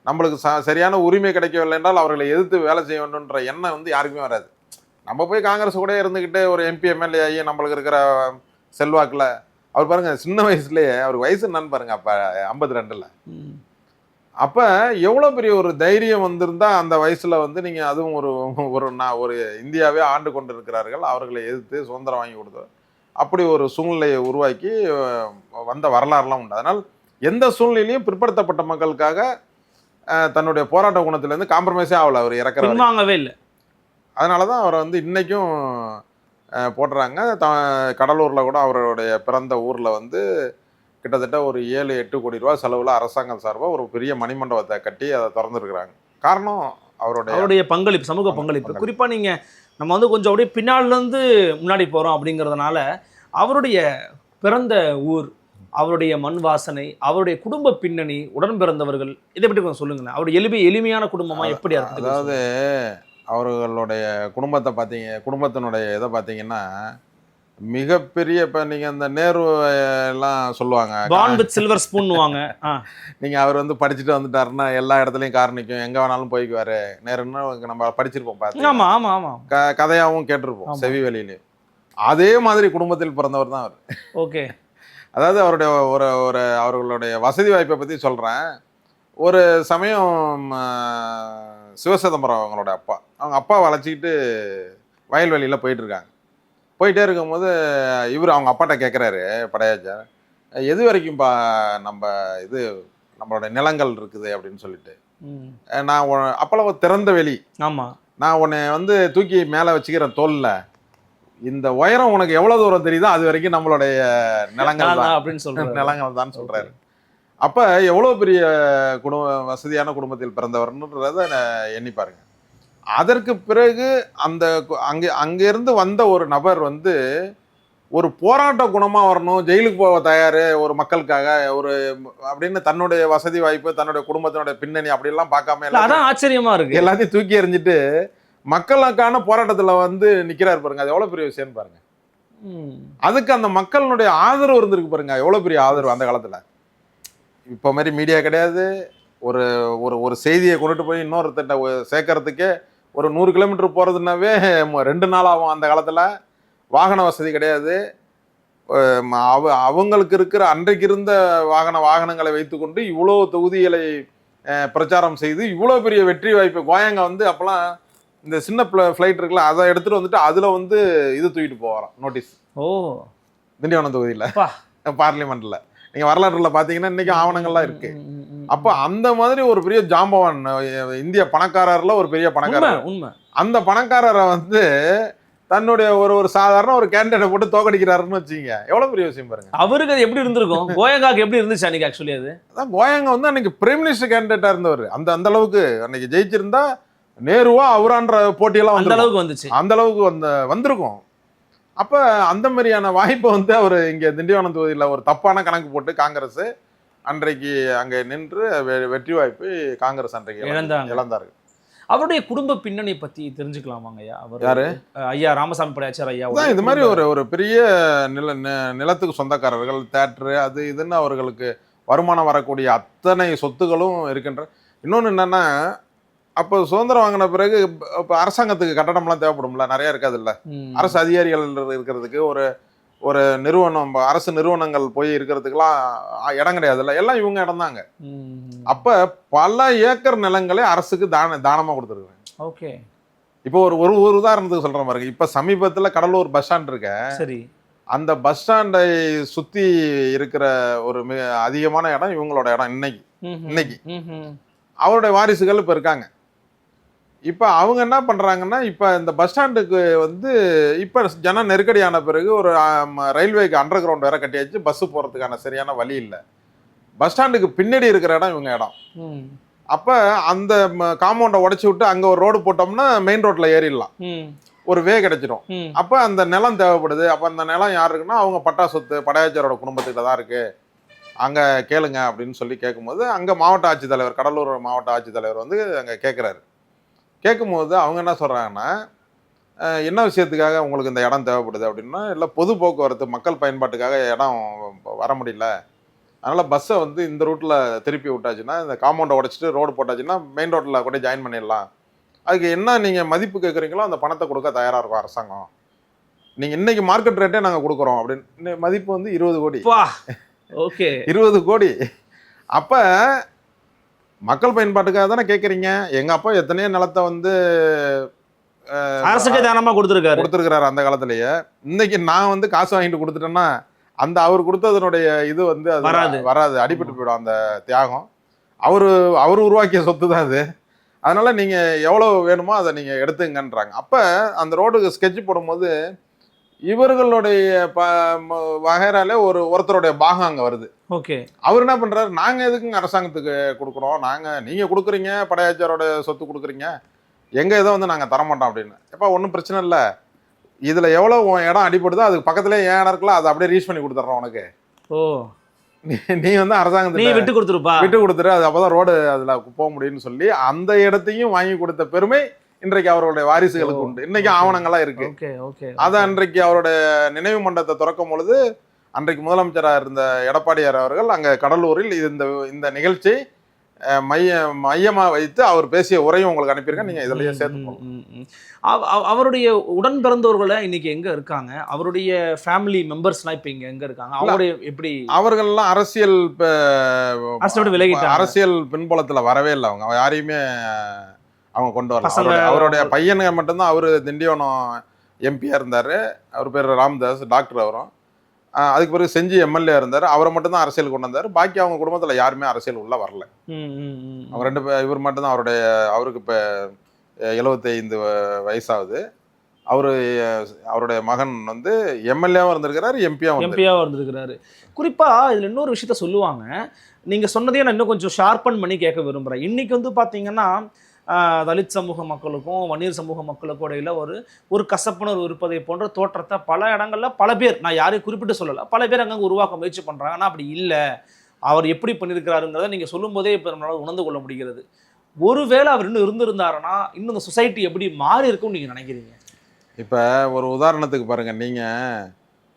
நம்மளுக்கு சரியான உரிமை கிடைக்கவில்லை என்றால் அவர்களை எதிர்த்து வேலை செய்ய வேண்டும்ன்ற எண்ணம் வந்து யாருக்குமே வராது. நம்ம போய் காங்கிரஸ் கூட இருந்துக்கிட்டு ஒரு எம்பி எம்எல்ஏ ஆகி நம்மளுக்கு இருக்கிற செல்வாக்கில் அவர் பாருங்க சின்ன வயசுலேயே அவருக்கு வயசு என்னன்னு பாருங்க, அப்போ 52. அப்போ எவ்வளோ பெரிய ஒரு தைரியம் வந்திருந்தா அந்த வயசில் வந்து நீங்கள் அதுவும் ஒரு இந்தியாவே ஆண்டு கொண்டு இருக்கிறார்கள், அவர்களை எதிர்த்து சுதந்திரம் வாங்கி கொடுத்தோம், அப்படி ஒரு சூழ்நிலையை உருவாக்கி வந்த வரலாறுலாம் உண்டு. அதனால் எந்த சூழ்நிலையும் பிற்படுத்தப்பட்ட மக்களுக்காக தன்னுடைய போராட்ட குணத்திலேருந்து காம்ப்ரமைஸே ஆகலை, அவர் இறக்குறாங்கவே இல்லை. அதனால தான் அவரை வந்து இன்றைக்கும் போடுறாங்க. கடலூரில் கூட அவருடைய பிறந்த ஊரில் வந்து கிட்டத்தட்ட ஒரு 7-8 கோடி ரூபா செலவில் அரசாங்கம் சார்பாக ஒரு பெரிய மணிமண்டபத்தை கட்டி அதை திறந்துருக்குறாங்க. காரணம் அவருடைய பங்களிப்பு, சமூக பங்களிப்பு. குறிப்பா நீங்க நம்ம வந்து கொஞ்சம் அப்படியே பின்னால இருந்து முன்னாடி போறோம் அப்படிங்கிறதுனால அவருடைய பிறந்த ஊர், அவருடைய மண் வாசனை, அவருடைய குடும்ப பின்னணி, உடன் பிறந்தவர்கள், இதை பற்றி கொஞ்சம் சொல்லுங்களேன். அவருடைய எளிமையான குடும்பமா எப்படி இருக்கு? அதாவது அவர்களுடைய குடும்பத்தினுடைய இதை பார்த்தீங்கன்னா மிகப்பெரிய, இப்போ நீங்கள் இந்த நேரு எல்லாம் சொல்லுவாங்க பான் வித் சில்வர் ஸ்பூன்னுவாங்க. நீங்கள் அவர் வந்து படிச்சுட்டு வந்துட்டாருன்னா எல்லா இடத்துலையும் கார் நிற்கும், எங்கே வேணாலும் போய்க்குவாரு. நேருன்னா நம்ம படிச்சிருப்போம், பார்த்து ஆமா ஆமா ஆமா கதையாகவும் கேட்டிருப்போம் செவி வழியிலையும். அதே மாதிரி குடும்பத்தில் பிறந்தவர் தான் அவர். ஓகே. அதாவது அவருடைய அவர்களுடைய வசதி வாய்ப்பை பற்றி சொல்கிறேன். ஒரு சமயம் சிவசிதம்பரம் அவங்களோட அவங்க அப்பாவை அழைச்சிக்கிட்டு வயல்வெளியில் போயிட்டுருக்காங்க. போயிட்டே இருக்கும்போது இவர் அவங்க அப்பாட்ட கேட்குறாரு, படையாச்சார், எது வரைக்கும்பா நம்மளோட நிலங்கள் இருக்குது அப்படின்னு சொல்லிட்டு. நான் அப்போல்லாம் திறந்த வெளி, ஆமாம், நான் உன்னை வந்து தூக்கி மேலே வச்சுக்கிறேன் தோல்ல, இந்த உயரம் உனக்கு எவ்வளவு தூரம் தெரியுதோ அது வரைக்கும் நம்மளுடைய நிலங்கள் தான் அப்படின்னு சொல்றாரு. நிலங்கள் தான் சொல்றாரு. அப்ப எவ்வளவு பெரிய வசதியான குடும்பத்தில் பிறந்தவர்ன்றத எண்ணி பாருங்க. அதற்கு பிறகு அங்கிருந்து வந்த ஒரு நபர் வந்து ஒரு போராட்ட குணமா வரணும், ஜெயிலுக்கு போக தயாரு ஒரு மக்களுக்காக ஒரு அப்படின்னு தன்னுடைய வசதி வாய்ப்பு, தன்னுடைய குடும்பத்தினுடைய பின்னணி அப்படிலாம் பார்க்காம அதான் ஆச்சரியமா இருக்கு, எல்லாத்தையும் தூக்கி எறிஞ்சிட்டு மக்களுக்கான போராட்டத்துல வந்து நிக்கிறாரு பாருங்க. அது எவ்வளவு பெரிய விஷயம் பாருங்க. அதுக்கு அந்த மக்களுடைய ஆதரவு இருந்திருக்கு பாருங்க, எவ்வளவு பெரிய ஆதரவு அந்த காலத்துல. இப்ப மாதிரி மீடியா கிடையாது. ஒரு ஒரு செய்தியை கொண்டுட்டு போய் இன்னொருத்த சேர்க்கறதுக்கே ஒரு 100 கிலோமீட்டர் போறதுனாவே 2 நாள் ஆகும். அந்த காலத்துல வாகன வசதி கிடையாது. அவங்களுக்கு இருக்கிற அன்றைக்கு இருந்த வாகனங்களை வைத்துக்கொண்டு இவ்வளவு தொகுதிகளை பிரச்சாரம் செய்து இவ்வளவு பெரிய வெற்றி வாய்ப்பு. கோயங்க வந்து அப்பெல்லாம் இந்த சின்ன ஃப்ளைட் இருக்குல்ல, அதை எடுத்துட்டு வந்துட்டு அதுல வந்து இது தூக்கிட்டு போவாராம், நோட்டீஸ். திண்டிவனம் தொகுதியில பார்லிமெண்ட்ல நீங்க வரலாற்றுல பாத்தீங்கன்னா இன்னைக்கு ஆவணங்கள்லாம் இருக்கு. அப்ப அந்த மாதிரி ஒரு பெரிய ஜாம்பவான், இந்திய பணக்காரர்ல ஒரு பெரிய பணக்காரர். அந்த பணக்காரரை வந்து தன்னுடைய ஒரு சாதாரண ஒரு கேண்டிடேட்டை போட்டு தோக்கடிக்கிறாருன்னு வச்சுங்க, எவ்வளவு பெரிய விஷயம் பாருங்க. அவருக்கு அது எப்படி இருந்திருக்கும், கோயங்காக்கு எப்படி இருந்துச்சு அன்னைக்கு? ஆக்சுவலி அதான் கோயங்க வந்து அன்னைக்கு பிரைம் மினிஸ்டர் கேண்டிடேட்டா இருந்தவர். அந்த அளவுக்கு அன்னைக்கு ஜெயிச்சிருந்தா நேருவா அவரான்ற போட்டியெல்லாம் அந்த அளவுக்கு வந்துச்சு, அந்த அளவுக்கு வந்திருக்கும். அப்ப அந்த மாதிரியான வாய்ப்பை வந்து அவர் இங்க திண்டிவனம் தொகுதியில் ஒரு தப்பான கணக்கு போட்டு காங்கிரஸ் அன்றைக்கு அங்க நின்று வெற்றி வாய்ப்பு காங்கிரஸ் அன்றைக்கு இழந்தார்கள். அவருடைய குடும்ப பின்னணி பத்தி தெரிஞ்சுக்கலாமாங்க ஐயா? அவர் யாரு? ஐயா ராமசாமி படையாச்சார் ஐயா. இது மாதிரி ஒரு பெரிய நிலத்துக்கு சொந்தக்காரர்கள், தேட்டரு, அது இதுன்னு அவர்களுக்கு வருமானம் வரக்கூடிய அத்தனை சொத்துகளும் இருக்கின்ற. இன்னொன்னு என்னன்னா, அப்போ சுதந்திரம் வாங்கின பிறகு இப்போ அரசாங்கத்துக்கு கட்டடம்லாம் தேவைப்படும்ல, நிறைய இருக்காது இல்ல. அரசு அதிகாரிகள் இருக்கிறதுக்கு ஒரு நிறுவனம், அரசு நிறுவனங்கள் போய் இருக்கிறதுக்கெல்லாம் இடம் கிடையாதுல்ல, எல்லாம் இவங்க இடம் தாங்க. அப்ப பல ஏக்கர் நிலங்களை அரசுக்கு தானமா கொடுத்துருக்காங்க. ஓகே. இப்போ ஒரு உதாரணத்துக்கு சொல்ற மாதிரி, இப்ப சமீபத்துல கடலூர் பஸ் ஸ்டாண்ட் இருக்க, சரி, அந்த பஸ் ஸ்டாண்டை சுத்தி இருக்கிற ஒரு மிக அதிகமான இடம் இவங்களோட இடம். இன்னைக்கு அவருடைய வாரிசுகள் இப்ப இருக்காங்க. இப்ப அவங்க என்ன பண்றாங்கன்னா, இப்ப இந்த பஸ் ஸ்டாண்டுக்கு வந்து இப்ப ஜன நெருக்கடியான பிறகு ஒரு ரயில்வேக்கு அண்டர் கிரவுண்ட் வேற கட்டியாச்சு, பஸ் போறதுக்கான சரியான வழி இல்லை. பஸ் ஸ்டாண்டுக்கு பின்னாடி இருக்கிற இடம் இவங்க இடம். அப்ப அந்த காம்பவுண்டை உடைச்சு விட்டு அங்க ஒரு ரோடு போட்டோம்னா மெயின் ரோட்ல ஏறிடலாம், ஒரு வே கிடைச்சிடும். அப்ப அந்த நிலம் தேவைப்படுது. அப்ப அந்த நிலம் யாரு இருக்குன்னா, அவங்க பட்டா சொத்து படையாச்சாரோட குடும்பத்துக்கிட்ட தான் இருக்கு, அங்க கேளுங்க அப்படின்னு சொல்லி கேட்கும்போது, அங்க மாவட்ட ஆட்சித்தலைவர், கடலூர் மாவட்ட ஆட்சித்தலைவர் வந்து அங்க கேட்குறாரு. கேட்கும்போது அவங்க என்ன சொல்கிறாங்கன்னா, என்ன விஷயத்துக்காக உங்களுக்கு இந்த இடம் தேவைப்படுது அப்படின்னா, இல்லை பொது போக்குவரத்து மக்கள் பயன்பாட்டுக்காக இடம் வர முடியல, அதனால் பஸ்ஸை வந்து இந்த ரூட்டில் திருப்பி விட்டாச்சுன்னா, இந்த காம்பவுண்டை உடைச்சிட்டு ரோடு போட்டாச்சுன்னா மெயின் ரோட்டில் கூட ஜாயின் பண்ணிடலாம், அதுக்கு என்ன நீங்கள் மதிப்பு கேட்குறீங்களோ அந்த பணத்தை கொடுக்க தயாராக இருக்கும் அரசாங்கம், நீங்கள் இன்னைக்கு மார்க்கெட் ரேட்டே நாங்கள் கொடுக்குறோம் அப்படின்னு. மதிப்பு வந்து 20 கோடி. ஓகே, 20 கோடி. அப்போ மக்கள் பயன்பாட்டுக்காக தானே கேட்குறீங்க. எங்கள் அப்பா எத்தனையோ நிலத்தை வந்து அரசுக்கு தானமாக கொடுத்துருக்காரு அந்த காலத்திலேயே. இன்னைக்கு நான் வந்து காசு வாங்கிட்டு கொடுத்துட்டேன்னா அந்த அவர் கொடுத்ததனுடைய இது வந்து அது வராது, அடிபட்டு போயிடும் அந்த தியாகம். அவர் உருவாக்கிய சொத்து தான் அது. அதனால நீங்கள் எவ்வளோ வேணுமோ அதை நீங்கள் எடுத்துங்கன்றாங்க. அப்போ அந்த ரோடுக்கு ஸ்கெட்ச் போடும்போது இவர்களுடைய வகைராலே ஒருத்தருடைய பாகம் அங்கே வருது. ஓகே. அவர் என்ன பண்றாரு, நாங்க எதுக்குங்க அரசாங்கத்துக்கு கொடுக்குறோம், நீங்க கொடுக்குறீங்க, படையாச்சாரோட சொத்து கொடுக்குறீங்க, எங்கள் இதை வந்து நாங்கள் தரமாட்டோம் அப்படின்னு. எப்போ ஒன்றும் பிரச்சனை இல்லை, இதில் எவ்வளோ இடம் அடிப்படுதோ அதுக்கு பக்கத்துலேயே ஏன் இடம் இருக்குல்ல, அதை அப்படியே ரீச் பண்ணி கொடுத்துட்றோம் உனக்கு. ஓ, நீ வந்து அரசாங்கத்தை நீ விட்டு கொடுத்துருப்பா, விட்டு கொடுத்துரு, அது அப்போதான் ரோடு அதில் போக முடியும்னு சொல்லி அந்த இடத்தையும் வாங்கி கொடுத்த பெருமை இன்றைக்கு அவர்களுடைய வாரிசுகளுக்கு உண்டு. இன்னைக்கு ஆவணங்கள்லாம் இருக்கு. அதை அன்றைக்கு அவருடைய நினைவு மண்டபத்தை திறக்கும் பொழுது அன்றைக்கு முதலமைச்சராக இருந்த எடப்பாடியார் அவர்கள் அங்கே கடலூரில் இந்த நிகழ்ச்சி மையமாக வைத்து அவர் பேசிய உரையும் உங்களுக்கு அனுப்பியிருக்கேன். நீங்கள் இதிலேயே சேர்த்து அவருடைய உடன் பிறந்தவர்களை இன்னைக்கு எங்க இருக்காங்க, அவருடைய ஃபேமிலி மெம்பர்ஸ்லாம் இப்போ இங்க எங்க இருக்காங்க, அவருடைய எப்படி அவர்கள்லாம் அரசியல் விலகிட்டாங்க, அரசியல் பின்புலத்தில் வரவே இல்லை. அவங்க யாரையுமே அவங்க கொண்டு வரல. அவருடைய பையனுங்க மட்டும்தான். அவர் திண்டிவனம் எம்பியா இருந்தார், அவர் பேர் ராம்தாஸ், டாக்டர். அவரும் அதுக்கு பிறகு செஞ்சி எம்எல்ஏ இருந்தார். அவரை மட்டும்தான் அரசியல் கொண்டு வந்தார். பாக்கி அவங்க குடும்பத்தில் யாருமே அரசியல் உள்ள வரல. அவங்க 2 பேர், இவர் மட்டும்தான். அவருக்கு இப்போ 75 வயசாகுது. அவருடைய மகன் வந்து எம்எல்ஏவும் இருந்திருக்கிறாரு, எம்பியாவும் இருந்திருக்கிறாரு. குறிப்பா இதுல இன்னொரு விஷயத்த சொல்லுவாங்க, நீங்க சொன்னதையே நான் இன்னும் கொஞ்சம் ஷார்பன் பண்ணி கேட்க விரும்புறேன். இன்னைக்கு வந்து பாத்தீங்கன்னா தலித் சமூக மக்களுக்கும் வன்னியர் சமூக மக்களுக்கும் இடையில ஒரு கசப்புணர்வு இருப்பதை போன்ற தோற்றத்தை பல இடங்கள்ல பல பேர், நான் யாரையும் குறிப்பிட்டு சொல்லலை, பல பேர் அங்கங்கே உருவாக்க முயற்சி பண்றாங்க. ஆனால் அப்படி இல்லை. அவர் எப்படி பண்ணியிருக்கிறாருங்கிறத நீங்க சொல்லும் போதே இப்போ நம்மளால உணர்ந்து கொள்ள முடிகிறது. ஒருவேளை அவர் இன்னும் இருந்திருந்தாருன்னா இன்னும் இந்த சொசைட்டி எப்படி மாறி இருக்கும்னு நீங்க நினைக்கிறீங்க? இப்போ ஒரு உதாரணத்துக்கு பாருங்க, நீங்க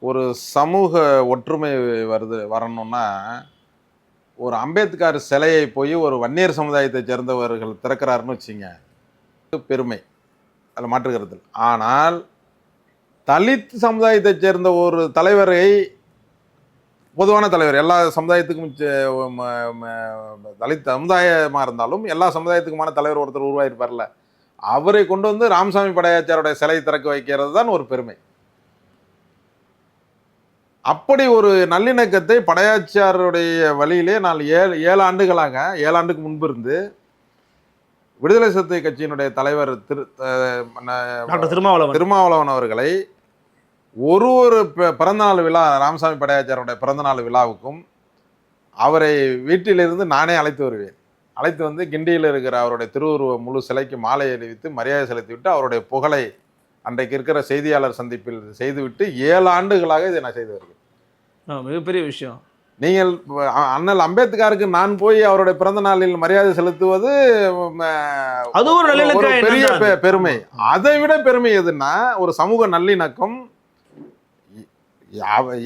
ஒரு சமூக ஒற்றுமை வரணும்னா ஒரு அம்பேத்கர் சிலையை போய் ஒரு வன்னியர் சமுதாயத்தை சேர்ந்தவர்கள் திறக்கிறாருன்னு வச்சுங்க, பெருமை, அதில் மாற்றுகிறது. ஆனால் தலித் சமுதாயத்தை சேர்ந்த ஒரு தலைவரை, பொதுவான தலைவர், எல்லா சமுதாயத்துக்கும் தலித் சமுதாயமாக இருந்தாலும் எல்லா சமுதாயத்துக்குமான தலைவர் ஒருத்தர் உருவாயிருப்பார்ல, அவரை கொண்டு வந்து ராமசாமி படையாச்சாரோடைய சிலை திறக்க வைக்கிறது தான் ஒரு பெருமை. அப்படி ஒரு நல்லிணக்கத்தை படையாச்சியாருடைய வழியிலே நான் 7 ஆண்டுகளாக, 7 ஆண்டுக்கு முன்பு இருந்து விடுதலை சிறுத்தை கட்சியினுடைய தலைவர் திருமாவளவன் அவர்களை ஒரு பிறந்தநாள் விழா, ராமசாமி படையாச்சாரோடைய பிறந்தநாள் விழாவுக்கும் அவரை வீட்டிலிருந்து நானே அழைத்து வருவேன். அழைத்து வந்து கிண்டியில் இருக்கிற அவருடைய திருவுருவ முழு சிலைக்கு மாலை அணிவித்து மரியாதை செலுத்திவிட்டு அவருடைய புகழை அன்றைக்கு இருக்கிற செய்தியாளர் சந்திப்பில் செய்துவிட்டு 7 ஆண்டுகளாக இதை நான் செய்து வருகிறேன். மிகப்பெரிய விஷயம். நீங்கள் அண்ணல் அம்பேத்கருக்கு நான் போய் அவருடைய பிறந்த நாளில் மரியாதை செலுத்துவது அது ஒரு பெரிய பெருமை. அதை விட பெருமை எதுன்னா ஒரு சமூக நல்லிணக்கம்.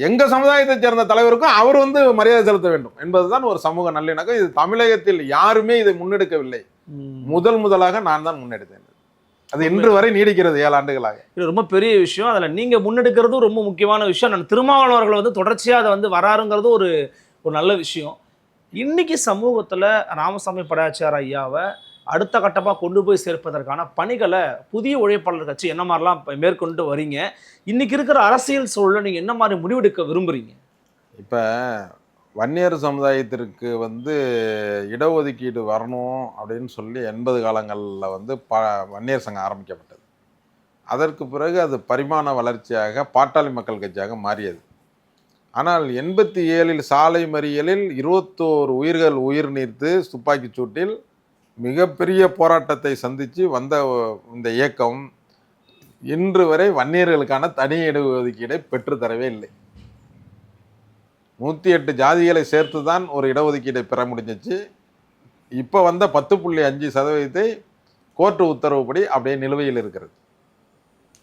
எங்க சமுதாயத்தை சேர்ந்த தலைவருக்கும் அவர் வந்து மரியாதை செலுத்த வேண்டும் என்பதுதான் ஒரு சமூக நல்லிணக்கம். இது தமிழகத்தில் யாருமே இதை முன்னெடுக்கவில்லை. முதலாக நான் தான் முன்னெடுத்தேன். அது இன்று வரை நீடிக்கிறது 7 ஆண்டுகளாக. இது ரொம்ப பெரிய விஷயம். அதில் நீங்கள் முன்னெடுக்கிறதும் ரொம்ப முக்கியமான விஷயம். நான் திருமாவளவர்கள் வந்து தொடர்ச்சியாக அதை வந்து வராருங்கிறது ஒரு நல்ல விஷயம். இன்னைக்கு சமூகத்தில் ராமசாமி படையாச்சியார் ஐயாவை அடுத்த கட்டமாக கொண்டு போய் சேர்ப்பதற்கான பணிகளை புதிய உழைப்பாளர் கட்சி என்ன மாதிரிலாம் மேற்கொண்டு வரீங்க? இன்னைக்கு இருக்கிற அரசியல் சூழலை நீங்கள் என்ன மாதிரி முடிவெடுக்க விரும்புகிறீங்க? இப்போ வன்னியர் சமுதாயத்திற்கு வந்து இடஒதுக்கீடு வரணும் அப்படின்னு சொல்லி 80 காலங்களில் வந்து வன்னியர் சங்கம் ஆரம்பிக்கப்பட்டது. அதற்கு பிறகு அது பரிமாண வளர்ச்சியாக பாட்டாளி மக்கள் கட்சியாக மாறியது. ஆனால் 87 சாலை மறியலில் 21 உயிர்கள் உயிர் நீர்த்து துப்பாக்கி சூட்டில் மிகப்பெரிய போராட்டத்தை சந்தித்து வந்த இந்த இயக்கம் இன்று வரை வன்னியர்களுக்கான தனி இடஒதுக்கீடை பெற்றுத்தரவே இல்லை. 108 ஜாதிகளை சேர்த்து தான் ஒரு இடஒதுக்கீடை பெற முடிஞ்சிச்சு. இப்போ வந்த 10.5% கோர்ட்டு உத்தரவுப்படி அப்படியே நிலுவையில் இருக்கிறது.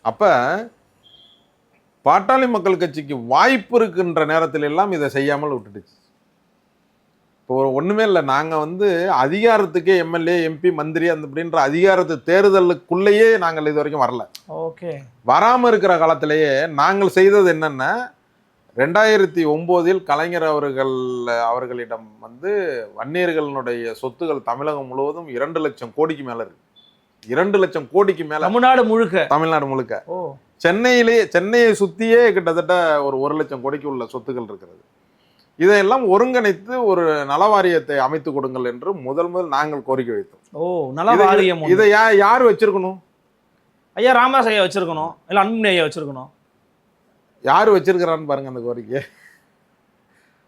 அப்போ பாட்டாளி மக்கள் கட்சிக்கு வாய்ப்பு இருக்கின்ற நேரத்தில் எல்லாம் இதை செய்யாமல் விட்டுடுச்சு. இப்போ ஒன்றுமே இல்லை, நாங்கள் வந்து அதிகாரத்துக்கே எம்எல்ஏ எம்பி மந்திரி அப்படின்ற அதிகாரத்து தேர்தலுக்குள்ளேயே நாங்கள் இது வரைக்கும் வரல. ஓகே, வராமல் இருக்கிற காலத்திலேயே நாங்கள் செய்தது என்னென்னா 2009 கலைஞர் அவர்களிடம் வந்து வன்னியர்களுடைய சொத்துகள் தமிழகம் முழுவதும் 2 லட்சம் கோடிக்கு மேல இருக்கு. 2 லட்சம் கோடிக்கு மேல தமிழ்நாடு முழுக்க. சென்னையை சுத்தியே கிட்டத்தட்ட ஒரு 1 லட்சம் கோடிக்கு உள்ள சொத்துக்கள் இருக்கிறது. இதையெல்லாம் ஒருங்கிணைத்து ஒரு நலவாரியத்தை அமைத்து கொடுங்கள் என்று முதல் நாங்கள் கோரிக்கை வைத்தோம். இதை யார் வச்சிருக்கணும்? ஐயா ராமதாஸ் ஐயா வச்சிருக்கணும், இல்ல அன்புமணி ஐயா வச்சிருக்கணும். யார் வச்சிருக்கிறான்னு பாருங்க அந்த கோரிக்கை.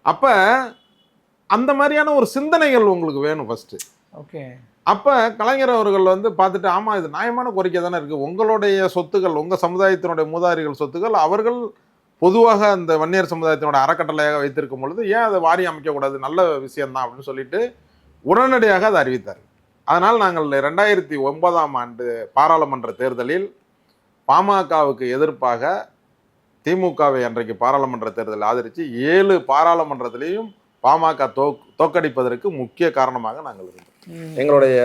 அப்ப அந்த மாதிரியான ஒரு சிந்தனைகள் உங்களுக்கு வேணும் ஃபர்ஸ்ட். ஓகே, அப்போ கலைஞர் அவர்கள் வந்து பார்த்துட்டு, ஆமாம் இது நியாயமான கோரிக்கை தானே இருக்குது, உங்களுடைய சொத்துக்கள், உங்கள் சமுதாயத்தினுடைய மூதாதிரிகள் சொத்துக்கள் அவர்கள் பொதுவாக அந்த வன்னியர் சமுதாயத்தினோட அறக்கட்டளையாக வைத்திருக்கும் பொழுது ஏன் அதை வாரியம் அமைக்கக்கூடாது, நல்ல விஷயம்தான் அப்படின்னு சொல்லிட்டு உடனடியாக அதை அறிவித்தார். அதனால் நாங்கள் 2009ஆம் ஆண்டு பாராளுமன்ற தேர்தலில் பாமகவுக்கு எதிர்ப்பாக திமுகவை அன்றைக்கு பாராளுமன்ற தேர்தலில் ஆதரித்து 7 பாராளுமன்றத்திலையும் பாமக தோற்கடிப்பதற்கு முக்கிய காரணமாக நாங்கள் இருந்தோம். எங்களுடைய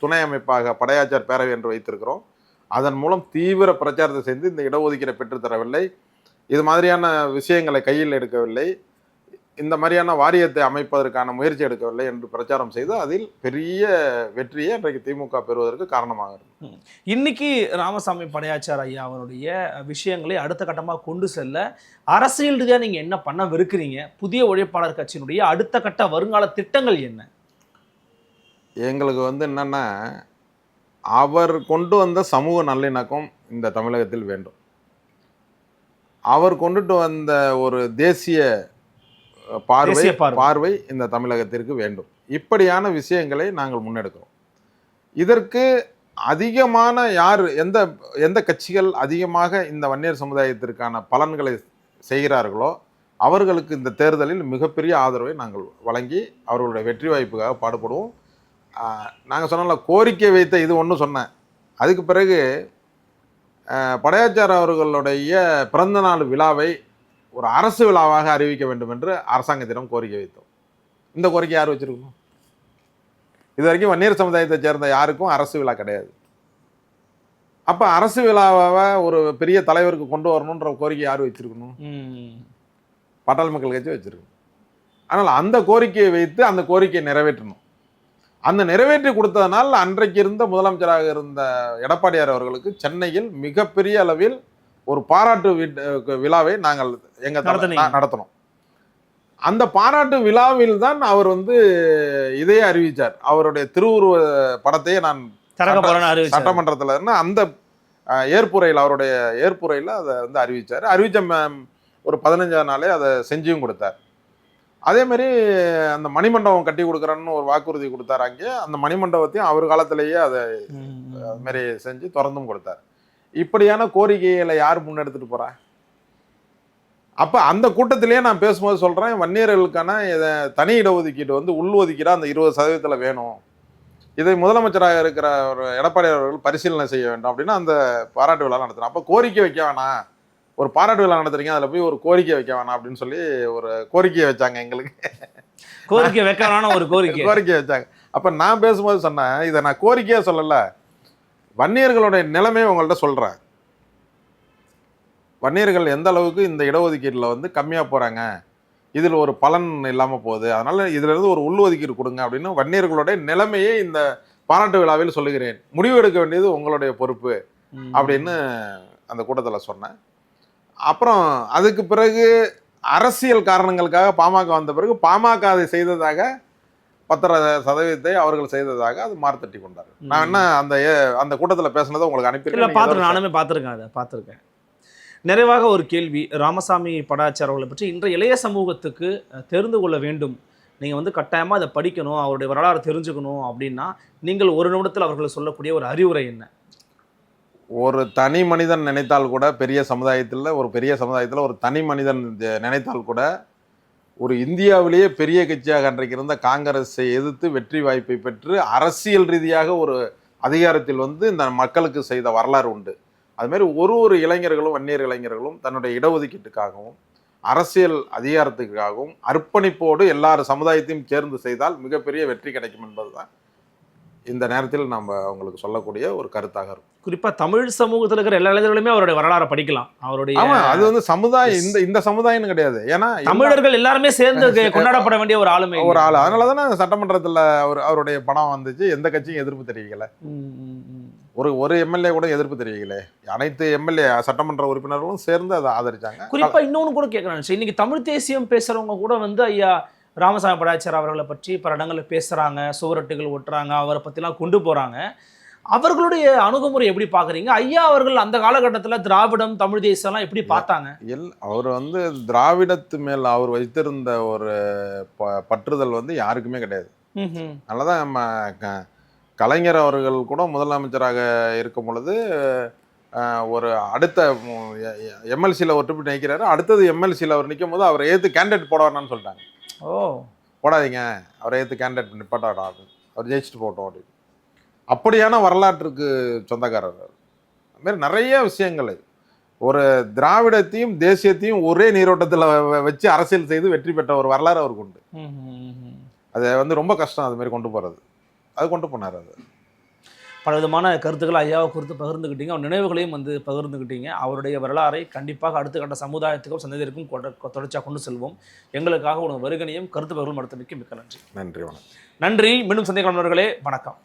துணை அமைப்பாக படையாச்சார் பேரவை என்று வைத்திருக்கிறோம். அதன் மூலம் தீவிர பிரச்சாரத்தை செய்து இந்த இடஒதுக்கீடை பெற்றுத்தரவில்லை, இது மாதிரியான விஷயங்களை கையில் எடுக்கவில்லை, இந்த மாதிரியான வாரியத்தை அமைப்பதற்கான முயற்சி எடுக்கவில்லை என்று பிரச்சாரம் செய்து அதில் பெரிய வெற்றியை இன்றைக்கு திமுக பெறுவதற்கு காரணமாக இருக்கும். இன்னைக்கு ராமசாமி படையாச்சார் ஐயா அவருடைய விஷயங்களை அடுத்த கட்டமாக கொண்டு செல்ல அரசியல் ரீதியாக நீங்கள் என்ன பண்ணவிருக்கிறீங்க? புதிய உழைப்பாளர் கட்சியினுடைய அடுத்த கட்ட வருங்கால திட்டங்கள் என்ன? எங்களுக்கு வந்து என்னன்னா, அவர் கொண்டு வந்த சமூக நல்லிணக்கம் இந்த தமிழகத்தில் வேண்டும். அவர் கொண்டுட்டு வந்த ஒரு தேசிய பார்வை இந்த தமிழகத்திற்கு வேண்டும். இப்படியான விஷயங்களை நாங்கள் முன்னெடுக்கிறோம். இதற்கு அதிகமான எந்த கட்சிகள் அதிகமாக இந்த வன்னியர் சமுதாயத்திற்கான பலன்களை செய்கிறார்களோ அவர்களுக்கு இந்த தேர்தலில் மிகப்பெரிய ஆதரவை நாங்கள் வழங்கி அவர்களுடைய வெற்றி வாய்ப்புக்காக பாடுபடுவோம். நாங்கள் சொன்னோம்ல, கோரிக்கை வைத்த இது ஒன்று சொன்னேன். அதுக்கு பிறகு படையாச்சார் அவர்களுடைய பிறந்தநாள் விழாவை ஒரு அரசு விழாவாக அறிவிக்க வேண்டும் என்று அரசாங்கத்திடம் கோரிக்கை வைத்தோம். இந்த கோரிக்கை யார் வச்சிருக்கணும்? இது வரைக்கும் வன்னியர் சமுதாயத்தை சேர்ந்த யாருக்கும் அரசு விழா கிடையாது. அப்போ அரசு விழாவை ஒரு பெரிய தலைவருக்கு கொண்டு வரணுன்ற கோரிக்கை யார் வச்சிருக்கணும்? பாட்டாளி மக்கள் கட்சி வச்சிருக்கணும். ஆனால் அந்த கோரிக்கையை வைத்து அந்த கோரிக்கையை நிறைவேற்றணும். அந்த நிறைவேற்றி கொடுத்ததனால் அன்றைக்கு இருந்த முதலமைச்சராக இருந்த எடப்பாடியார் அவர்களுக்கு சென்னையில் மிகப்பெரிய அளவில் ஒரு பாராட்டு விழாவை நாங்கள் நடத்தினோம். அந்த பாராட்டு விழாவில் தான் அவர் வந்து இதையே அறிவித்தார். அவருடைய திருவுருவ படத்தையே நான் சட்டமன்றத்தில் அந்த ஏற்புரையில், அவருடைய ஏற்புரையில் அதை வந்து அறிவித்தார். அறிவித்த ஒரு 15ஆம் நாளே அதை செஞ்சும் கொடுத்தார். அதே மாதிரி அந்த மணிமண்டபம் கட்டி கொடுக்குறேன்னு ஒரு வாக்குறுதி கொடுத்தார். அங்கே அந்த மணிமண்டபத்தையும் அவர் காலத்திலேயே அதை மாரி செஞ்சு திறந்தும் கொடுத்தார். இப்படியான கோரிக்கைகளை யார் முன்னெடுத்துட்டு போறா? அப்ப அந்த கூட்டத்திலேயே நான் பேசும்போது சொல்றேன், வன்னியர்களுக்கான தனி இடஒதுக்கீடு வந்து உள்ஒதுக்கீடா அந்த 20% வேணும், இதை முதலமைச்சராக இருக்கிற ஒரு எடப்பாடி அவர்கள் பரிசீலனை செய்ய வேண்டும் அப்படின்னு அந்த பாராட்டு விழா நடத்துறோம். அப்ப கோரிக்கை வைக்க வேணாம், ஒரு பாராட்டு விழா நடத்துறீங்க, அதில் போய் ஒரு கோரிக்கை வைக்க வேணாம் அப்படின்னு சொல்லி ஒரு கோரிக்கையை வச்சாங்க. எங்களுக்கு கோரிக்கை வைக்க ஒரு கோரிக்கை வச்சாங்க. அப்ப நான் பேசும்போது சொன்னேன், இதை நான் கோரிக்கையா சொல்லல, வன்னியர்களுடைய நிலைமையை உங்கள்கிட்ட சொல்கிறேன். வன்னியர்கள் எந்த அளவுக்கு இந்த இடஒதுக்கீட்டில் வந்து கம்மியாக போகிறாங்க, இதில் ஒரு பலன் இல்லாமல் போகுது, அதனால் இதிலிருந்து ஒரு உள்ஒதுக்கீடு கொடுங்க அப்படின்னு வன்னியர்களுடைய நிலைமையை இந்த பாராட்டு விழாவில் சொல்லுகிறேன். முடிவு எடுக்க வேண்டியது உங்களுடைய பொறுப்பு அப்படின்னு அந்த கூட்டத்தில் சொன்னேன். அப்புறம் அதுக்கு பிறகு அரசியல் காரணங்களுக்காக பாமக வந்த பிறகு பாமக அதை செய்ததாக 10% அவர்கள் செய்ததாக அது மார்த்தட்டி கொண்டார். நான் என்ன அந்த கூட்டத்தில் பேசினதை உங்களுக்கு அனுப்பியிருக்கேன். நானுமே பார்த்துருக்கேன். நிறைவாக ஒரு கேள்வி, ராமசாமி படையாச்சார் அவர்களை பற்றி இன்றைய இளைய சமூகத்துக்கு தெரிந்து கொள்ள வேண்டும், நீங்கள் வந்து கட்டாயமாக அதை படிக்கணும், அவருடைய வரலாறு தெரிஞ்சுக்கணும் அப்படின்னா நீங்கள் ஒரு நிமிடத்தில் அவர்கள் சொல்லக்கூடிய ஒரு அறிவுரை என்ன? ஒரு தனி மனிதன் நினைத்தால் கூட பெரிய சமுதாயத்தில் ஒரு தனி மனிதன் நினைத்தால் கூட ஒரு இந்தியாவிலேயே பெரிய கட்சியாக அன்றைக்கு இருந்த காங்கிரஸை எதிர்த்து வெற்றி வாய்ப்பை பெற்று அரசியல் ரீதியாக ஒரு அதிகாரத்தில் வந்து இந்த மக்களுக்கு செய்த வரலாறு உண்டு. அதுமாரி ஒரு இளைஞர்களும் வன்னியர் இளைஞர்களும் தன்னுடைய இடஒதுக்கீட்டுக்காகவும் அரசியல் அதிகாரத்துக்காகவும் அர்ப்பணிப்போடு எல்லாரும் சமுதாயத்தையும் சேர்ந்து செய்தால் மிகப்பெரிய வெற்றி கிடைக்கும் என்பதுதான் இந்த நேரத்தில் நம்ம அவங்களுக்கு சொல்லக்கூடிய ஒரு கருத்தாக இருக்கும். குறிப்பா தமிழ் சமூகத்தில் இருக்கிற எல்லா இளைஞர்களுமே அவருடைய வரலாறை படிக்கலாம். அவருடைய அது வந்து சமுதாயம் இந்த சமுதாயம் கிடையாது, ஏன்னா தமிழர்கள் எல்லாருமே சேர்ந்து கொண்டாடப்பட வேண்டிய ஒரு ஆளுமை அதனாலதானே சட்டமன்றத்தில் அவருடைய படம் வந்துச்சு. எந்த கட்சியும் எதிர்ப்பு தெரிவிக்கல, ஒரு எம்எல்ஏ கூட எதிர்ப்பு தெரிவிக்கல, அனைத்து எம்எல்ஏ சட்டமன்ற உறுப்பினர்களும் சேர்ந்து அதை ஆதரிச்சாங்க. குறிப்பா இன்னொன்னு கூட கேட்கறாங்க, இன்னைக்கு தமிழ் தேசியம் பேசுறவங்க கூட வந்து ஐயா ராமசாமி படையாச்சார் அவர்களை பற்றி பல இடங்களில் பேசுகிறாங்க, சுவரொட்டுகள் ஒட்டுறாங்க, அவரை பற்றிலாம் கொண்டு போகிறாங்க. அவர்களுடைய அணுகுமுறை எப்படி பார்க்குறீங்க? ஐயா அவர்கள் அந்த காலகட்டத்தில் திராவிடம் தமிழ் தேசம்லாம் எப்படி பார்த்தாங்க? அவர் வந்து திராவிடத்து மேல் அவர் வைத்திருந்த ஒரு பற்றுதல் வந்து யாருக்குமே கிடையாது. அதனாலதான் நம்ம கலைஞர் அவர்கள் கூட முதலமைச்சராக இருக்கும் பொழுது ஒரு அடுத்த எம்எல்சியில் ஒரு ட்ரிப் நிற்கிறாரு. அடுத்தது எம்எல்சியில் அவர் நிற்கும் போது அவரை ஏற்று கேண்டிடேட் போட வேணாம்னு சொல்லிட்டாங்க. போடாதீங்க, அவரை ஏற்று கேண்டிடேட் நிப்பாட்டாடா, அவர் ஜெயிச்சுட்டு போட்டோம் அப்படின்னு. அப்படியான வரலாற்றுக்கு சொந்தக்காரர். அதுமாரி நிறைய விஷயங்கள், ஒரு திராவிடத்தையும் தேசியத்தையும் ஒரே நீரோட்டத்தில் வச்சு அரசியல் செய்து வெற்றி பெற்ற ஒரு வரலாறு அவருக்கு உண்டு. அது ரொம்ப கஷ்டம் அது மாதிரி கொண்டு போகிறது. அது கொண்டு போனார். அது பல விதமான கருத்துக்களை ஐயாவை குறித்து பகிர்ந்துக்கிட்டீங்க, அவர் நினைவுகளையும் பகிர்ந்துக்கிட்டீங்க. அவருடைய வரலாறை கண்டிப்பாக அடுத்த கட்ட சமுதாயத்துக்கும் சந்ததிக்கும் தொடர்ச்சியாக கொண்டு செல்வோம். எங்களுக்காக ஒரு வருகனையும் கருத்து பகிர்வு நடத்தமைக்கு மிக்க நன்றி. நன்றி, வணக்கம். நன்றி. மீண்டும் சந்திக்கலாம் நண்பர்களே. வணக்கம்.